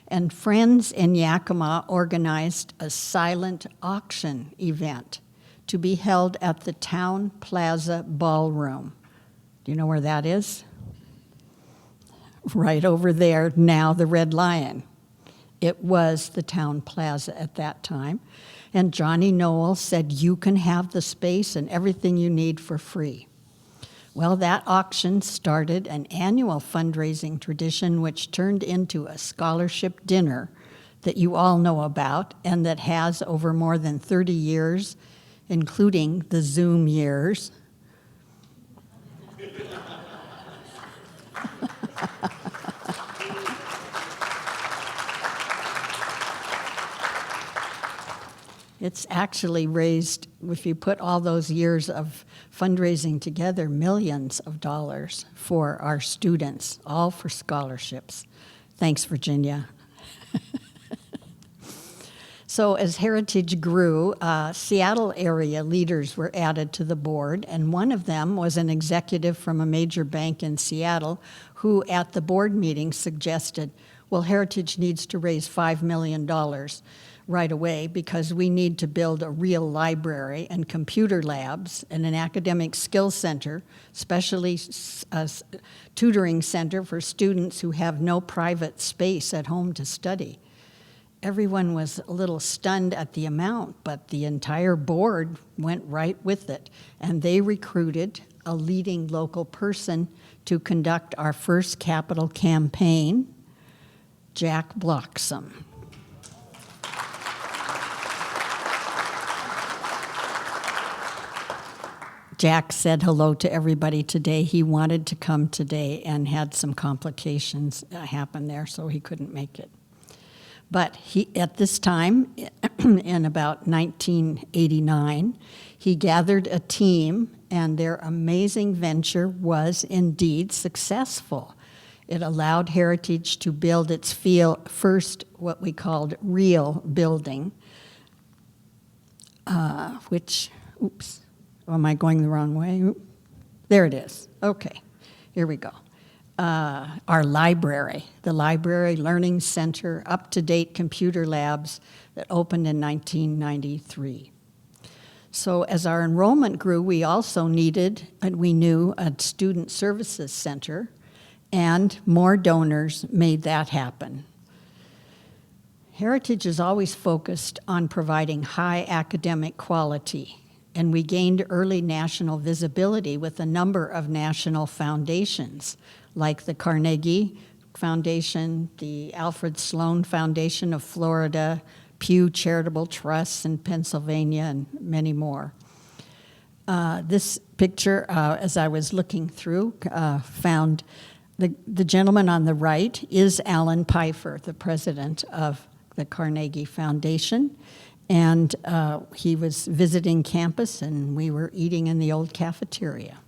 And friends in Yakima organized a silent auction event to be held at the Town Plaza Ballroom. Do you know where that is? Right over there, now the Red Lion. It was the Town Plaza at that time. And Johnny Noel said, you can have the space and everything you need for free. Well, that auction started an annual fundraising tradition which turned into a scholarship dinner that you all know about and that has over more than 30 years, including the Zoom years. It's actually raised, if you put all those years of fundraising together, millions of dollars for our students, all for scholarships. Thanks, Virginia. So as Heritage grew, Seattle area leaders were added to the board, and one of them was an executive from a major bank in Seattle who at the board meeting suggested, well, Heritage needs to raise $5 million right away because we need to build a real library and computer labs and an academic skills center, especially a tutoring center for students who have no private space at home to study. Everyone was a little stunned at the amount, but the entire board went right with it, and they recruited a leading local person to conduct our first capital campaign, Jack Bloxam. Jack said hello to everybody today. He wanted to come today and had some complications happen there, so he couldn't make it. But he, at this time, in about 1989, he gathered a team, and their amazing venture was indeed successful. It allowed Heritage to build its first, what we called real building, which, oops. Am I going the wrong way? There it is. Okay, here we go. Our library, the Library Learning Center, up-to-date computer labs that opened in 1993. So as our enrollment grew, we also needed, and we knew, a student services center, and more donors made that happen. Heritage is always focused on providing high academic quality, and we gained early national visibility with a number of national foundations, like the Carnegie Foundation, the Alfred Sloan Foundation of Florida, Pew Charitable Trusts in Pennsylvania, and many more. This picture, as I was looking through, found the gentleman on the right is Alan Pfeiffer, the president of the Carnegie Foundation. And he was visiting campus, and we were eating in the old cafeteria.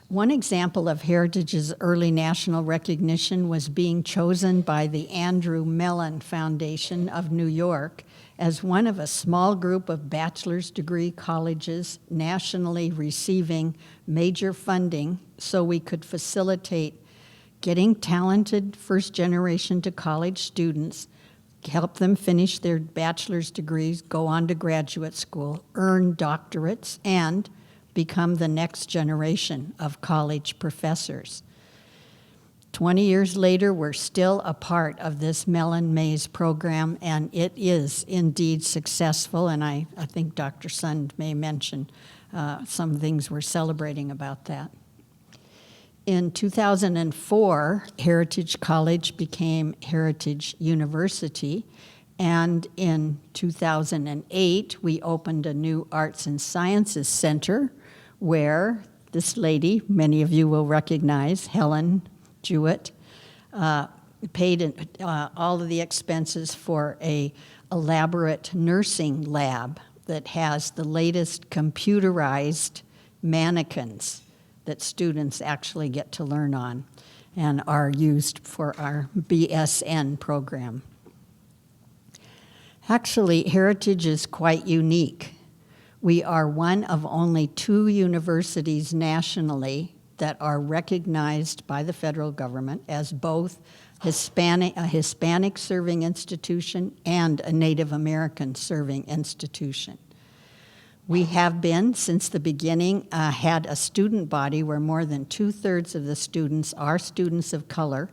One example of Heritage's early national recognition was being chosen by the Andrew Mellon Foundation of New York as one of a small group of bachelor's degree colleges nationally receiving major funding so we could facilitate getting talented first generation to college students, help them finish their bachelor's degrees, go on to graduate school, earn doctorates, and become the next generation of college professors. 20 years later, we're still a part of this Mellon Mays program, and it is indeed successful, and I think Dr. Sund may mention some things we're celebrating about that. In 2004, Heritage College became Heritage University, and in 2008, we opened a new Arts and Sciences Center where this lady, many of you will recognize, Helen Jewett, paid all of the expenses for a elaborate nursing lab that has the latest computerized mannequins that students actually get to learn on and are used for our BSN program. Actually, Heritage is quite unique. We are one of only 2 universities nationally that are recognized by the federal government as both a Hispanic serving institution and a Native American serving institution. We have been, since the beginning, had a student body where more than 2/3 of the students are students of color,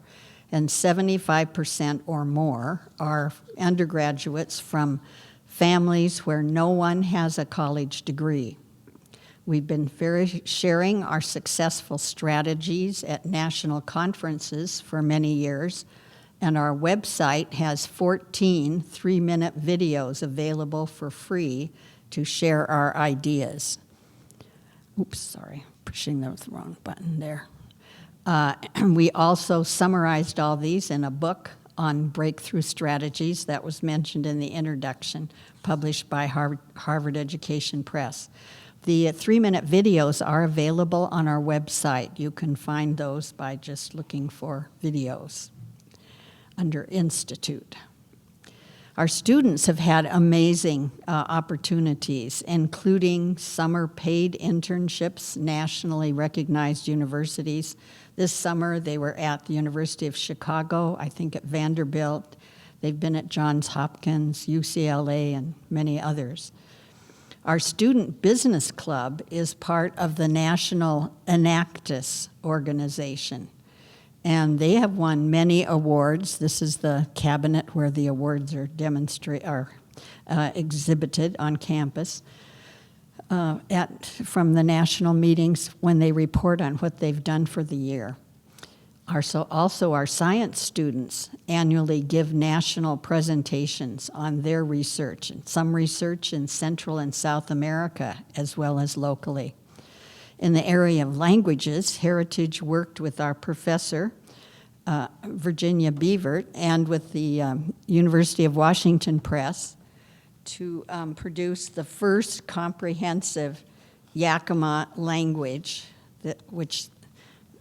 and 75% or more are undergraduates from families where no one has a college degree. We've been sharing our successful strategies at national conferences for many years, and our website has 14 3-minute videos available for free to share our ideas. Oops, sorry, pushing the wrong button there. We also summarized all these in a book on breakthrough strategies that was mentioned in the introduction, published by Harvard Education Press. The 3-minute videos are available on our website. You can find those by just looking for videos under Institute. Our students have had amazing opportunities, including summer paid internships, nationally recognized universities. This summer, they were at the University of Chicago, I think at Vanderbilt. They've been at Johns Hopkins, UCLA, and many others. Our Student Business Club is part of the National Enactus organization, and they have won many awards. This is the cabinet where the awards are exhibited on campus from the national meetings when they report on what they've done for the year. Also, our science students annually give national presentations on their research, and some research in Central and South America, as well as locally. In the area of languages, Heritage worked with our professor, Virginia Beavert, and with the University of Washington Press to produce the first comprehensive Yakima language, which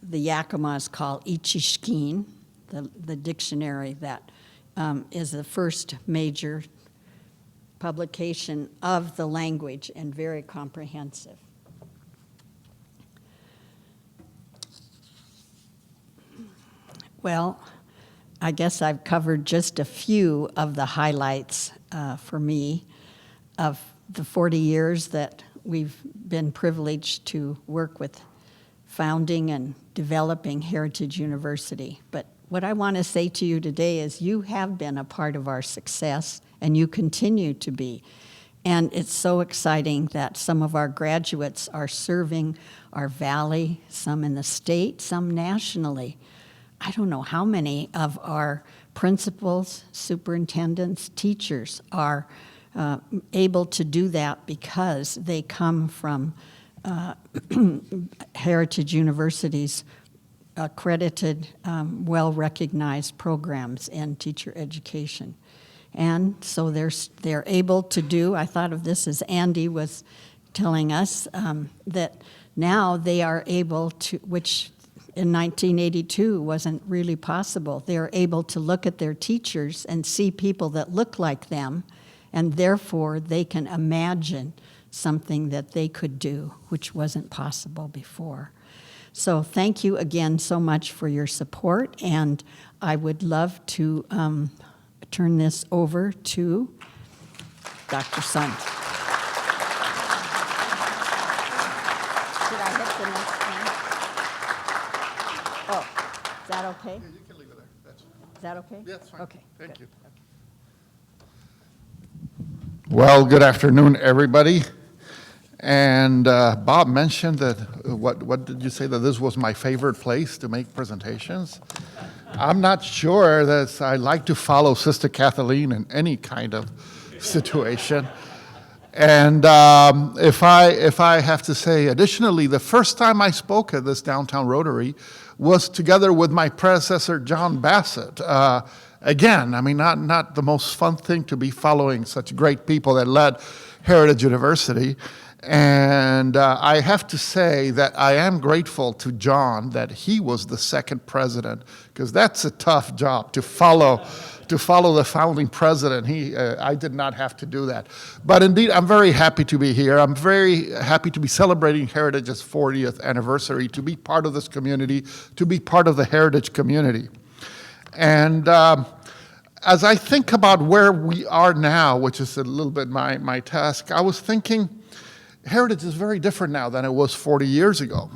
the Yakimas call Ichishkin, the dictionary that is the first major publication of the language and very comprehensive. Well, I guess I've covered just a few of the highlights for me of the 40 years that we've been privileged to work with founding and developing Heritage University. But what I want to say to you today is you have been a part of our success, and you continue to be. And it's so exciting that some of our graduates are serving our valley, some in the state, some nationally. I don't know how many of our principals, superintendents, teachers are able to do that because they come from Heritage University's accredited, well-recognized programs in teacher education. And so they're able to do, I thought of this as Andy was telling us, that Now they are able to, which in 1982 wasn't really possible, they are able to look at their teachers and see people that look like them, and therefore they can imagine something that they could do, which wasn't possible before. So thank you again so much for your support, and I would love to turn this over to Dr. Sun. Should I hit the next one? Oh, is that okay? Yeah, you can leave it there. That's fine. Is that okay? Yeah, that's fine. Okay. Thank good. you. Well, good afternoon, everybody. And Bob mentioned that, what did you say, that this was my favorite place to make presentations? I'm not sure that I like to follow Sister Kathleen in any kind of situation. And if I have to say, additionally, the first time I spoke at this downtown Rotary was together with my predecessor, John Bassett. Again, I mean, not the most fun thing to be following such great people that led Heritage University. And I have to say that I am grateful to John that he was the second president, because that's a tough job to follow the founding president. I did not have to do that. But indeed, I'm very happy to be here. I'm very happy to be celebrating Heritage's 40th anniversary, to be part of this community, to be part of the Heritage community. And as I think about where we are now, which is a little bit my task, I was thinking, Heritage is very different now than it was 40 years ago.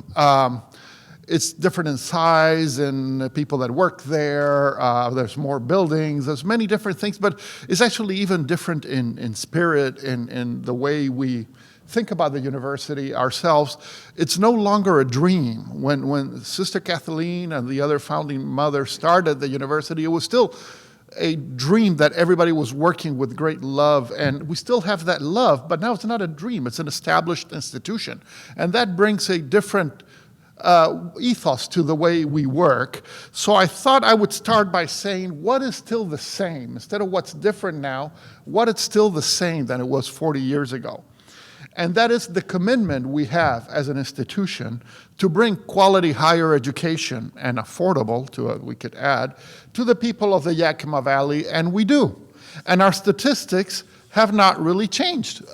It's different in size and the people that work there. There's more buildings. There's many different things, but it's actually even different in spirit, in the way we think about the university ourselves. It's no longer a dream. When Sister Kathleen and the other founding mothers started the university, it was still a dream that everybody was working with great love, and we still have that love, but now it's not a dream, it's an established institution. And that brings a different ethos to the way we work. So I thought I would start by saying what is still the same, instead of what's different now, what is still the same than it was 40 years ago. And that is the commitment we have as an institution to bring quality higher education, and affordable, we could add, to the people of the Yakima Valley, and we do. And our statistics have not really changed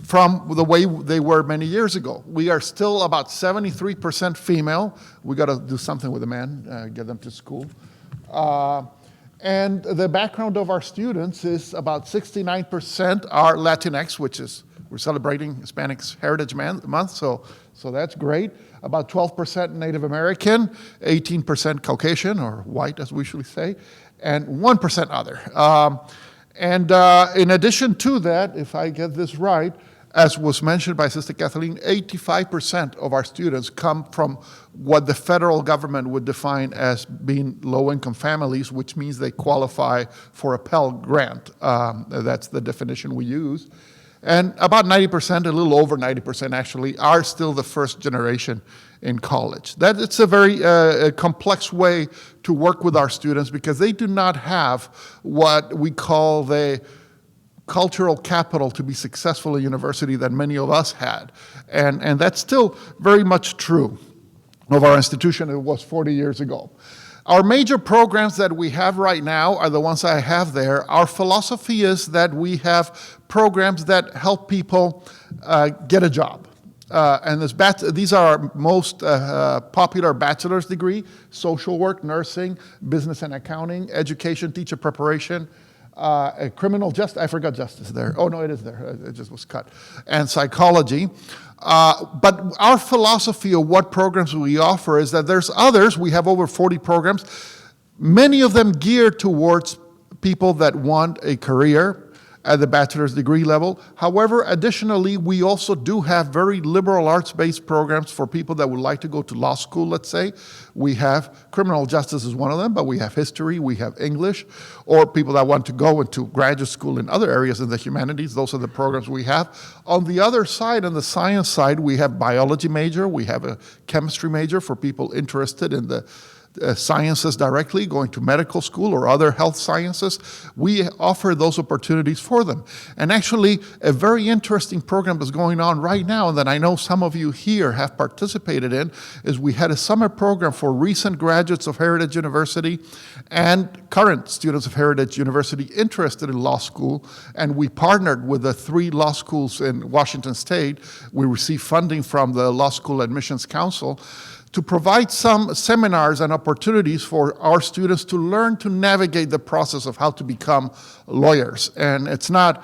from the way they were many years ago. We are still about 73% female. We got to do something with the men, get them to school. And the background of our students is about 69% are Latinx, which is, we're celebrating Hispanics Heritage Month, so that's great. About 12% Native American, 18% Caucasian, or white as we usually say, and 1% other. In addition to that, if I get this right, as was mentioned by Sister Kathleen, 85% of our students come from what the federal government would define as being low-income families, which means they qualify for a Pell Grant. That's the definition we use. And about 90%, a little over 90% actually, are still the first generation in college. It's a very complex way to work with our students, because they do not have what we call the cultural capital to be successful at university that many of us had. And that's still very much true of our institution it was 40 years ago. Our major programs that we have right now are the ones I have there. Our philosophy is that we have programs that help people get a job. And these are our most popular bachelor's degree: social work, nursing, business and accounting, education, teacher preparation, criminal justice. I forgot justice there. Oh, no, it is there. It just was cut. And psychology. But our philosophy of what programs we offer is that there's others. We have over 40 programs, many of them geared towards people that want a career at the bachelor's degree level. However, additionally, we also do have very liberal arts-based programs for people that would like to go to law school, let's say. We have criminal justice is one of them, but we have history, we have English, or people that want to go into graduate school in other areas in the humanities. Those are the programs we have. On the other side, on the science side, we have biology major, we have a chemistry major for people interested in the sciences directly, going to medical school or other health sciences, we offer those opportunities for them. And actually, a very interesting program that's going on right now that I know some of you here have participated in is we had a summer program for recent graduates of Heritage University and current students of Heritage University interested in law school, and we partnered with the 3 law schools in Washington State. We received funding from the Law School Admissions Council to provide some seminars and opportunities for our students to learn to navigate the process of how to become lawyers. And it's not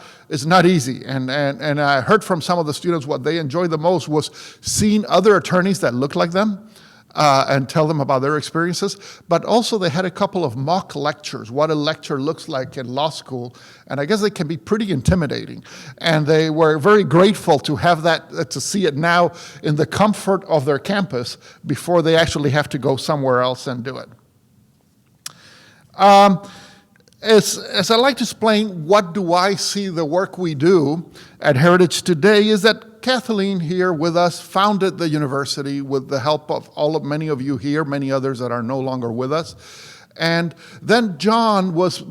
easy. And I heard from some of the students what they enjoyed the most was seeing other attorneys that look like them, and tell them about their experiences. But also they had a couple of mock lectures, what a lecture looks like in law school. And I guess they can be pretty intimidating. And they were very grateful to have that, to see it now in the comfort of their campus before they actually have to go somewhere else and do it. As I like to explain, what do I see the work we do at Heritage today is that Kathleen here with us founded the university with the help of many of you here, many others that are no longer with us. And then John was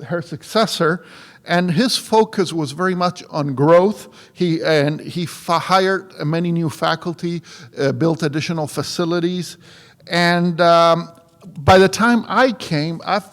her successor, and his focus was very much on growth. He hired many new faculty, built additional facilities, and by the time I came, I've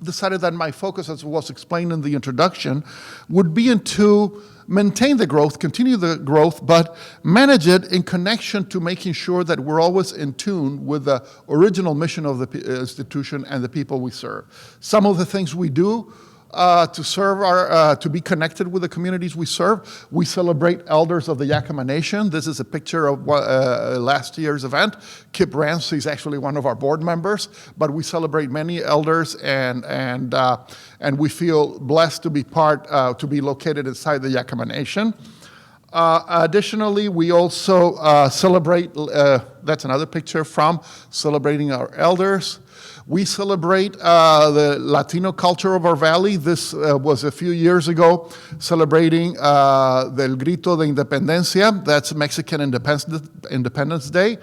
decided that my focus, as was explained in the introduction, would be to maintain the growth, continue the growth, but manage it in connection to making sure that we're always in tune with the original mission of the institution and the people we serve. Some of the things we do to serve to be connected with the communities we serve. We celebrate elders of the Yakima Nation. This is a picture of last year's event. Kip Ramsey is actually one of our board members, but we celebrate many elders, and we feel blessed to be to be located inside the Yakima Nation. Additionally, we also celebrate, that's another picture from celebrating our elders. We celebrate the Latino culture of our valley. This was a few years ago, celebrating Del Grito de Independencia. That's Mexican Independence Day.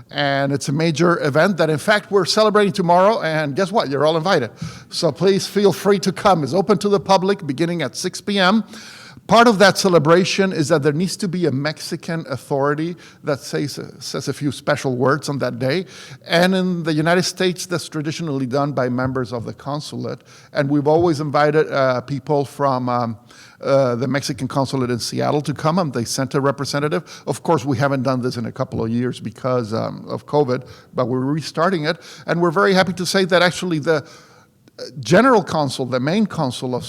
And it's a major event that, in fact, we're celebrating tomorrow. And guess what? You're all invited. So please feel free to come. It's open to the public beginning at 6 p.m. Part of that celebration is that there needs to be a Mexican authority that says a few special words on that day. And in the United States, that's traditionally done by members of the consulate. And we've always invited people from the Mexican consulate in Seattle to come, and they sent a representative. Of course, we haven't done this in a couple of years because of COVID, but we're restarting it. And we're very happy to say that actually the general consul, the main consul of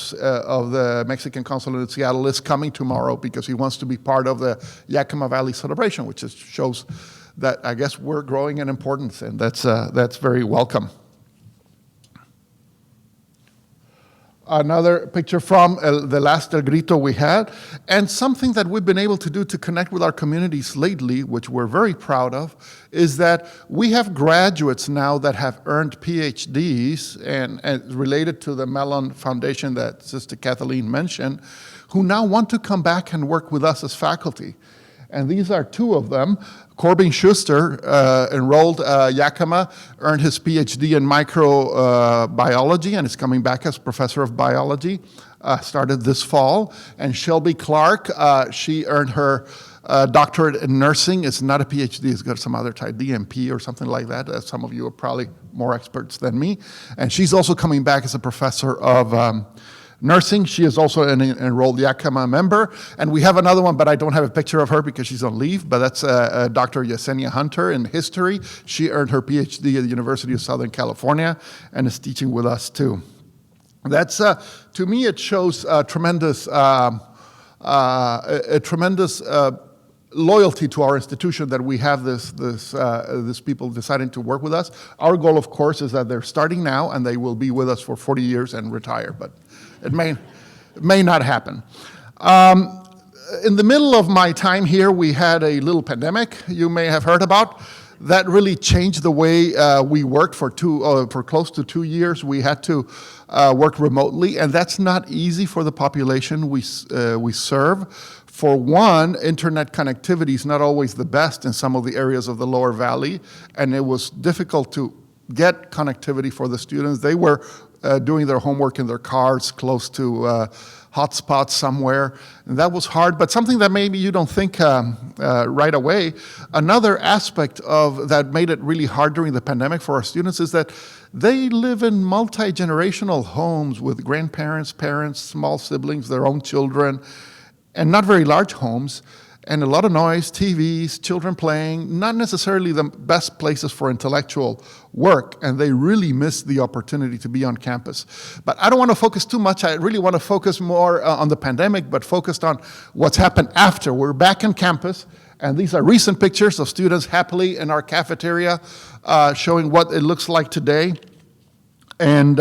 the Mexican consulate in Seattle, is coming tomorrow because he wants to be part of the Yakima Valley celebration, which just shows that I guess we're growing in importance, and that's very welcome. Another picture from the last El Grito we had, and something that we've been able to do to connect with our communities lately, which we're very proud of, is that we have graduates now that have earned PhDs, and related to the Mellon Foundation that Sister Kathleen mentioned, who now want to come back and work with us as faculty. And these are 2 of them. Corbin Schuster, enrolled Yakima, earned his PhD in microbiology and is coming back as professor of biology, started this fall. And Shelby Clark, she earned her doctorate in nursing. It's not a PhD, it's got some other type, DMP or something like that. Some of you are probably more experts than me. And she's also coming back as a professor of nursing. She is also an enrolled Yakima member. And we have another one, but I don't have a picture of her because she's on leave, but that's Dr. Yesenia Hunter in history. She earned her PhD at the University of Southern California and is teaching with us too. That's, to me, it shows tremendous loyalty to our institution that we have this people deciding to work with us. Our goal, of course, is that they're starting now and they will be with us for 40 years and retire, but it may not happen. In the middle of my time here, we had a little pandemic you may have heard about. That really changed the way we worked for close to 2 years. We had to work remotely, and that's not easy for the population we serve. For one, internet connectivity is not always the best in some of the areas of the lower valley, and it was difficult to get connectivity for the students. They were doing their homework in their cars close to hotspots somewhere. And that was hard, but something that maybe you don't think right away. Another aspect of that made it really hard during the pandemic for our students is that they live in multi-generational homes with grandparents, parents, small siblings, their own children, and not very large homes. And a lot of noise, TVs, children playing, not necessarily the best places for intellectual work, and they really miss the opportunity to be on campus. But I don't want to focus too much. I really want to focus more on the pandemic, but focused on what's happened after. We're back on campus, and these are recent pictures of students happily in our cafeteria, showing what it looks like today. And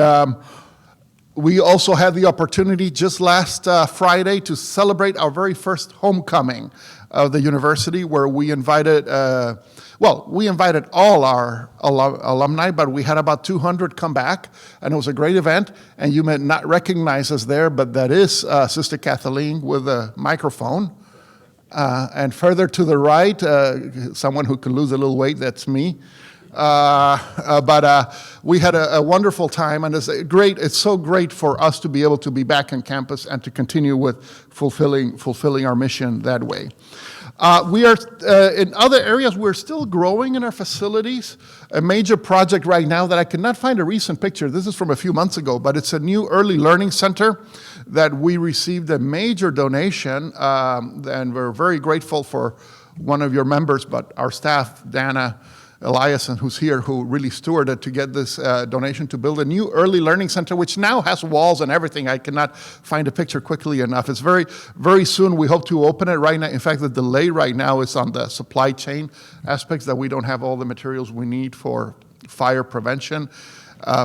we also had the opportunity just last Friday to celebrate our very first homecoming of the university, where we invited, we invited all our alumni, but we had about 200 come back, and it was a great event. And you may not recognize us there, but that is Sister Kathleen with a microphone. And further to the right, someone who could lose a little weight, that's me. But we had a wonderful time, and it's so great for us to be able to be back on campus and to continue with fulfilling our mission that way. We are, in other areas, we're still growing in our facilities. A major project right now that I could not find a recent picture, this is from a few months ago, but it's a new early learning center that we received a major donation, and we're very grateful for one of your members, but our staff, Dana Eliason, who's here, who really stewarded to get this donation to build a new early learning center, which now has walls and everything. I cannot find a picture quickly enough. It's very, very soon. We hope to open it right now. In fact, the delay right now is on the supply chain aspects, that we don't have all the materials we need for fire prevention,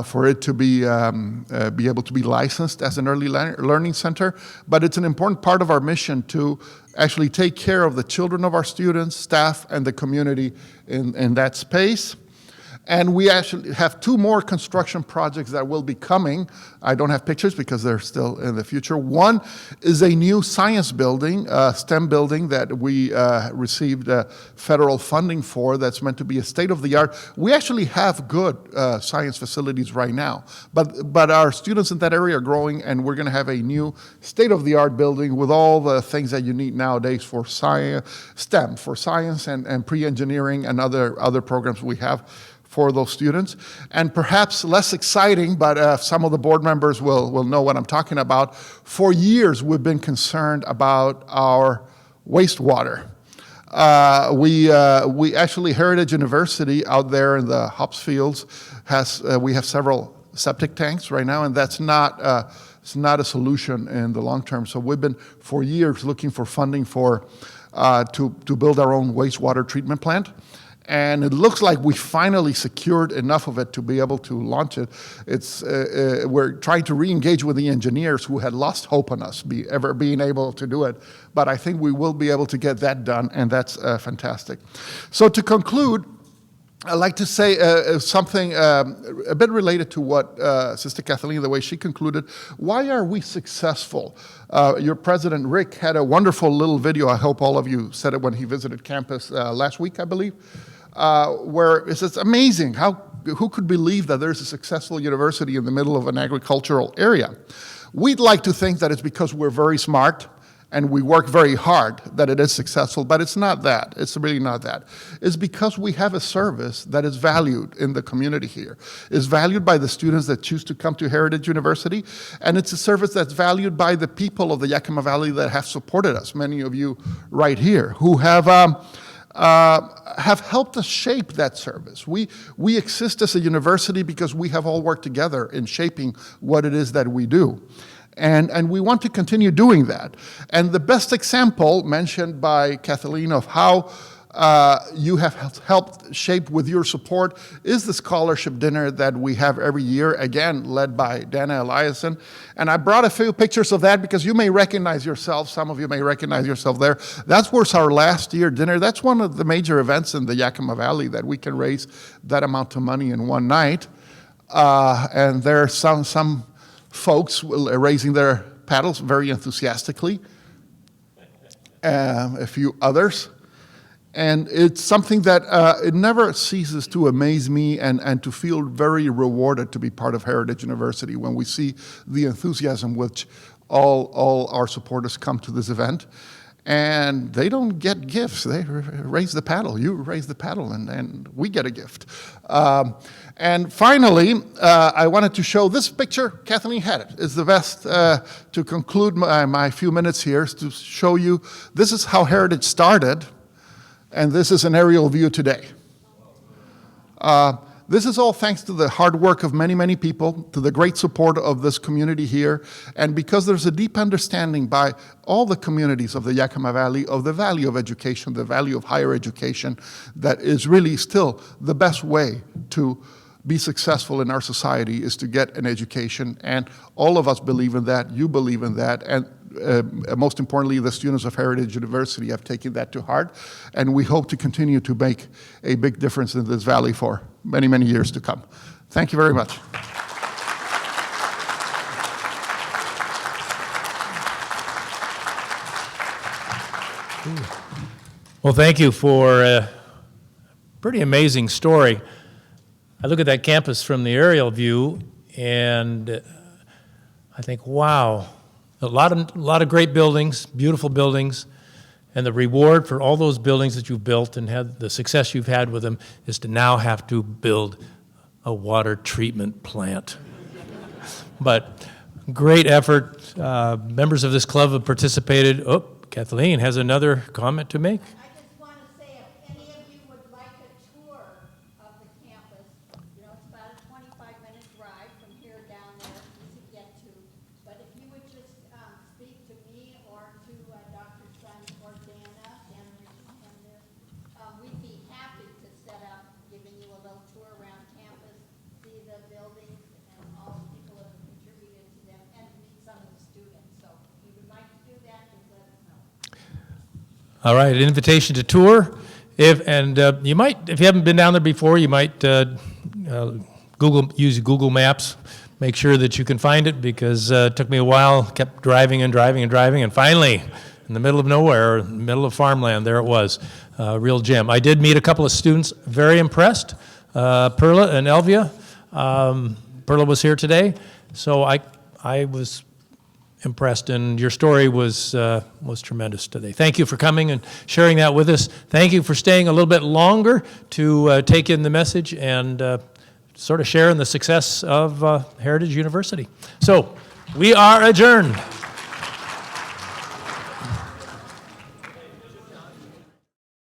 for it to be able to be licensed as an early learning center. But it's an important part of our mission to actually take care of the children of our students, staff, and the community in that space. And we actually have 2 more construction projects that will be coming. I don't have pictures because they're still in the future. One is a new science building, STEM building, that we received federal funding for, that's meant to be a state-of-the-art. We actually have good science facilities right now, but our students in that area are growing, and we're going to have a new state-of-the-art building with all the things that you need nowadays for science, STEM, for science and pre-engineering and other programs we have for those students. And perhaps less exciting, but some of the board members will know what I'm talking about. For years, we've been concerned about our wastewater. We actually, Heritage University out there in the hops fields we have several septic tanks right now, and that's not it's not a solution in the long term. So we've been for years looking for funding to build our own wastewater treatment plant. And it looks like we finally secured enough of it to be able to launch it. We're trying to re-engage with the engineers who had lost hope on us ever being able to do it. But I think we will be able to get that done, and that's fantastic. So to conclude, I'd like to say something a bit related to what Sister Kathleen, the way she concluded. Why are we successful? Your president, Rick, had a wonderful little video. I hope all of you said it when he visited campus last week, I believe, where it's amazing who could believe that there's a successful university in the middle of an agricultural area. We'd like to think that it's because we're very smart and we work very hard that it is successful, but it's not that. It's really not that. It's because we have a service that is valued in the community here. It's valued by the students that choose to come to Heritage University, and it's a service that's valued by the people of the Yakima Valley that have supported us, many of you right here, who have helped us shape that service. We exist as a university because we have all worked together in shaping what it is that we do. And we want to continue doing that. And the best example mentioned by Kathleen of how you have helped shape with your support is the scholarship dinner that we have every year, again, led by Dana Eliason. And I brought a few pictures of that because you may recognize yourself, some of you may recognize yourself there. That was our last year dinner. That's one of the major events in the Yakima Valley that we can raise that amount of money in one night. And there are some folks raising their paddles very enthusiastically, a few others. And it's something that it never ceases to amaze me and to feel very rewarded to be part of Heritage University when we see the enthusiasm which all our supporters come to this event. And they don't get gifts. They raise the paddle. You raise the paddle, and we get a gift. And finally, I wanted to show this picture. Kathleen had it. It's the best to conclude my few minutes here, is to show you this is how Heritage started, and this is an aerial view today. This is all thanks to the hard work of many, many people, to the great support of this community here, and because there's a deep understanding by all the communities of the Yakima Valley of the value of education, the value of higher education, that is really still the best way to be successful in our society is to get an education, and all of us believe in that, you believe in that, and most importantly, the students of Heritage University have taken that to heart, and we hope to continue to make a big difference in this valley for many, many years to come. Thank you very much. Well, thank you for a pretty amazing story. I look at that campus from the aerial view, and I think, wow, a lot of great buildings, beautiful buildings, and the reward for all those buildings that you've built and had the success you've had with them is to now have to build a water treatment plant. But great effort. Members of this club have participated. Oh, Kathleen has another comment to make. I just want to say, if any of you would like a tour of the campus, it's about a 25-minute drive from here down there, easy to get to. But if you would just speak to me or to Dr. Sun or Dana we'd be happy to set up giving you a little tour around campus, see the buildings and all the people that have contributed to them, and meet some of the students. So if you would like to do that, just let us know. All right, an invitation to tour. You might, if you haven't been down there before, you might use Google Maps. Make sure that you can find it, because it took me a while. Kept driving and driving and driving, and finally, in the middle of nowhere, in the middle of farmland, there it was. Real gem. I did meet a couple of students, very impressed. Perla and Elvia. Perla was here today, so I was impressed, and your story was tremendous today. Thank you for coming and sharing that with us. Thank you for staying a little bit longer to take in the message and sort of share in the success of Heritage University. So we are adjourned.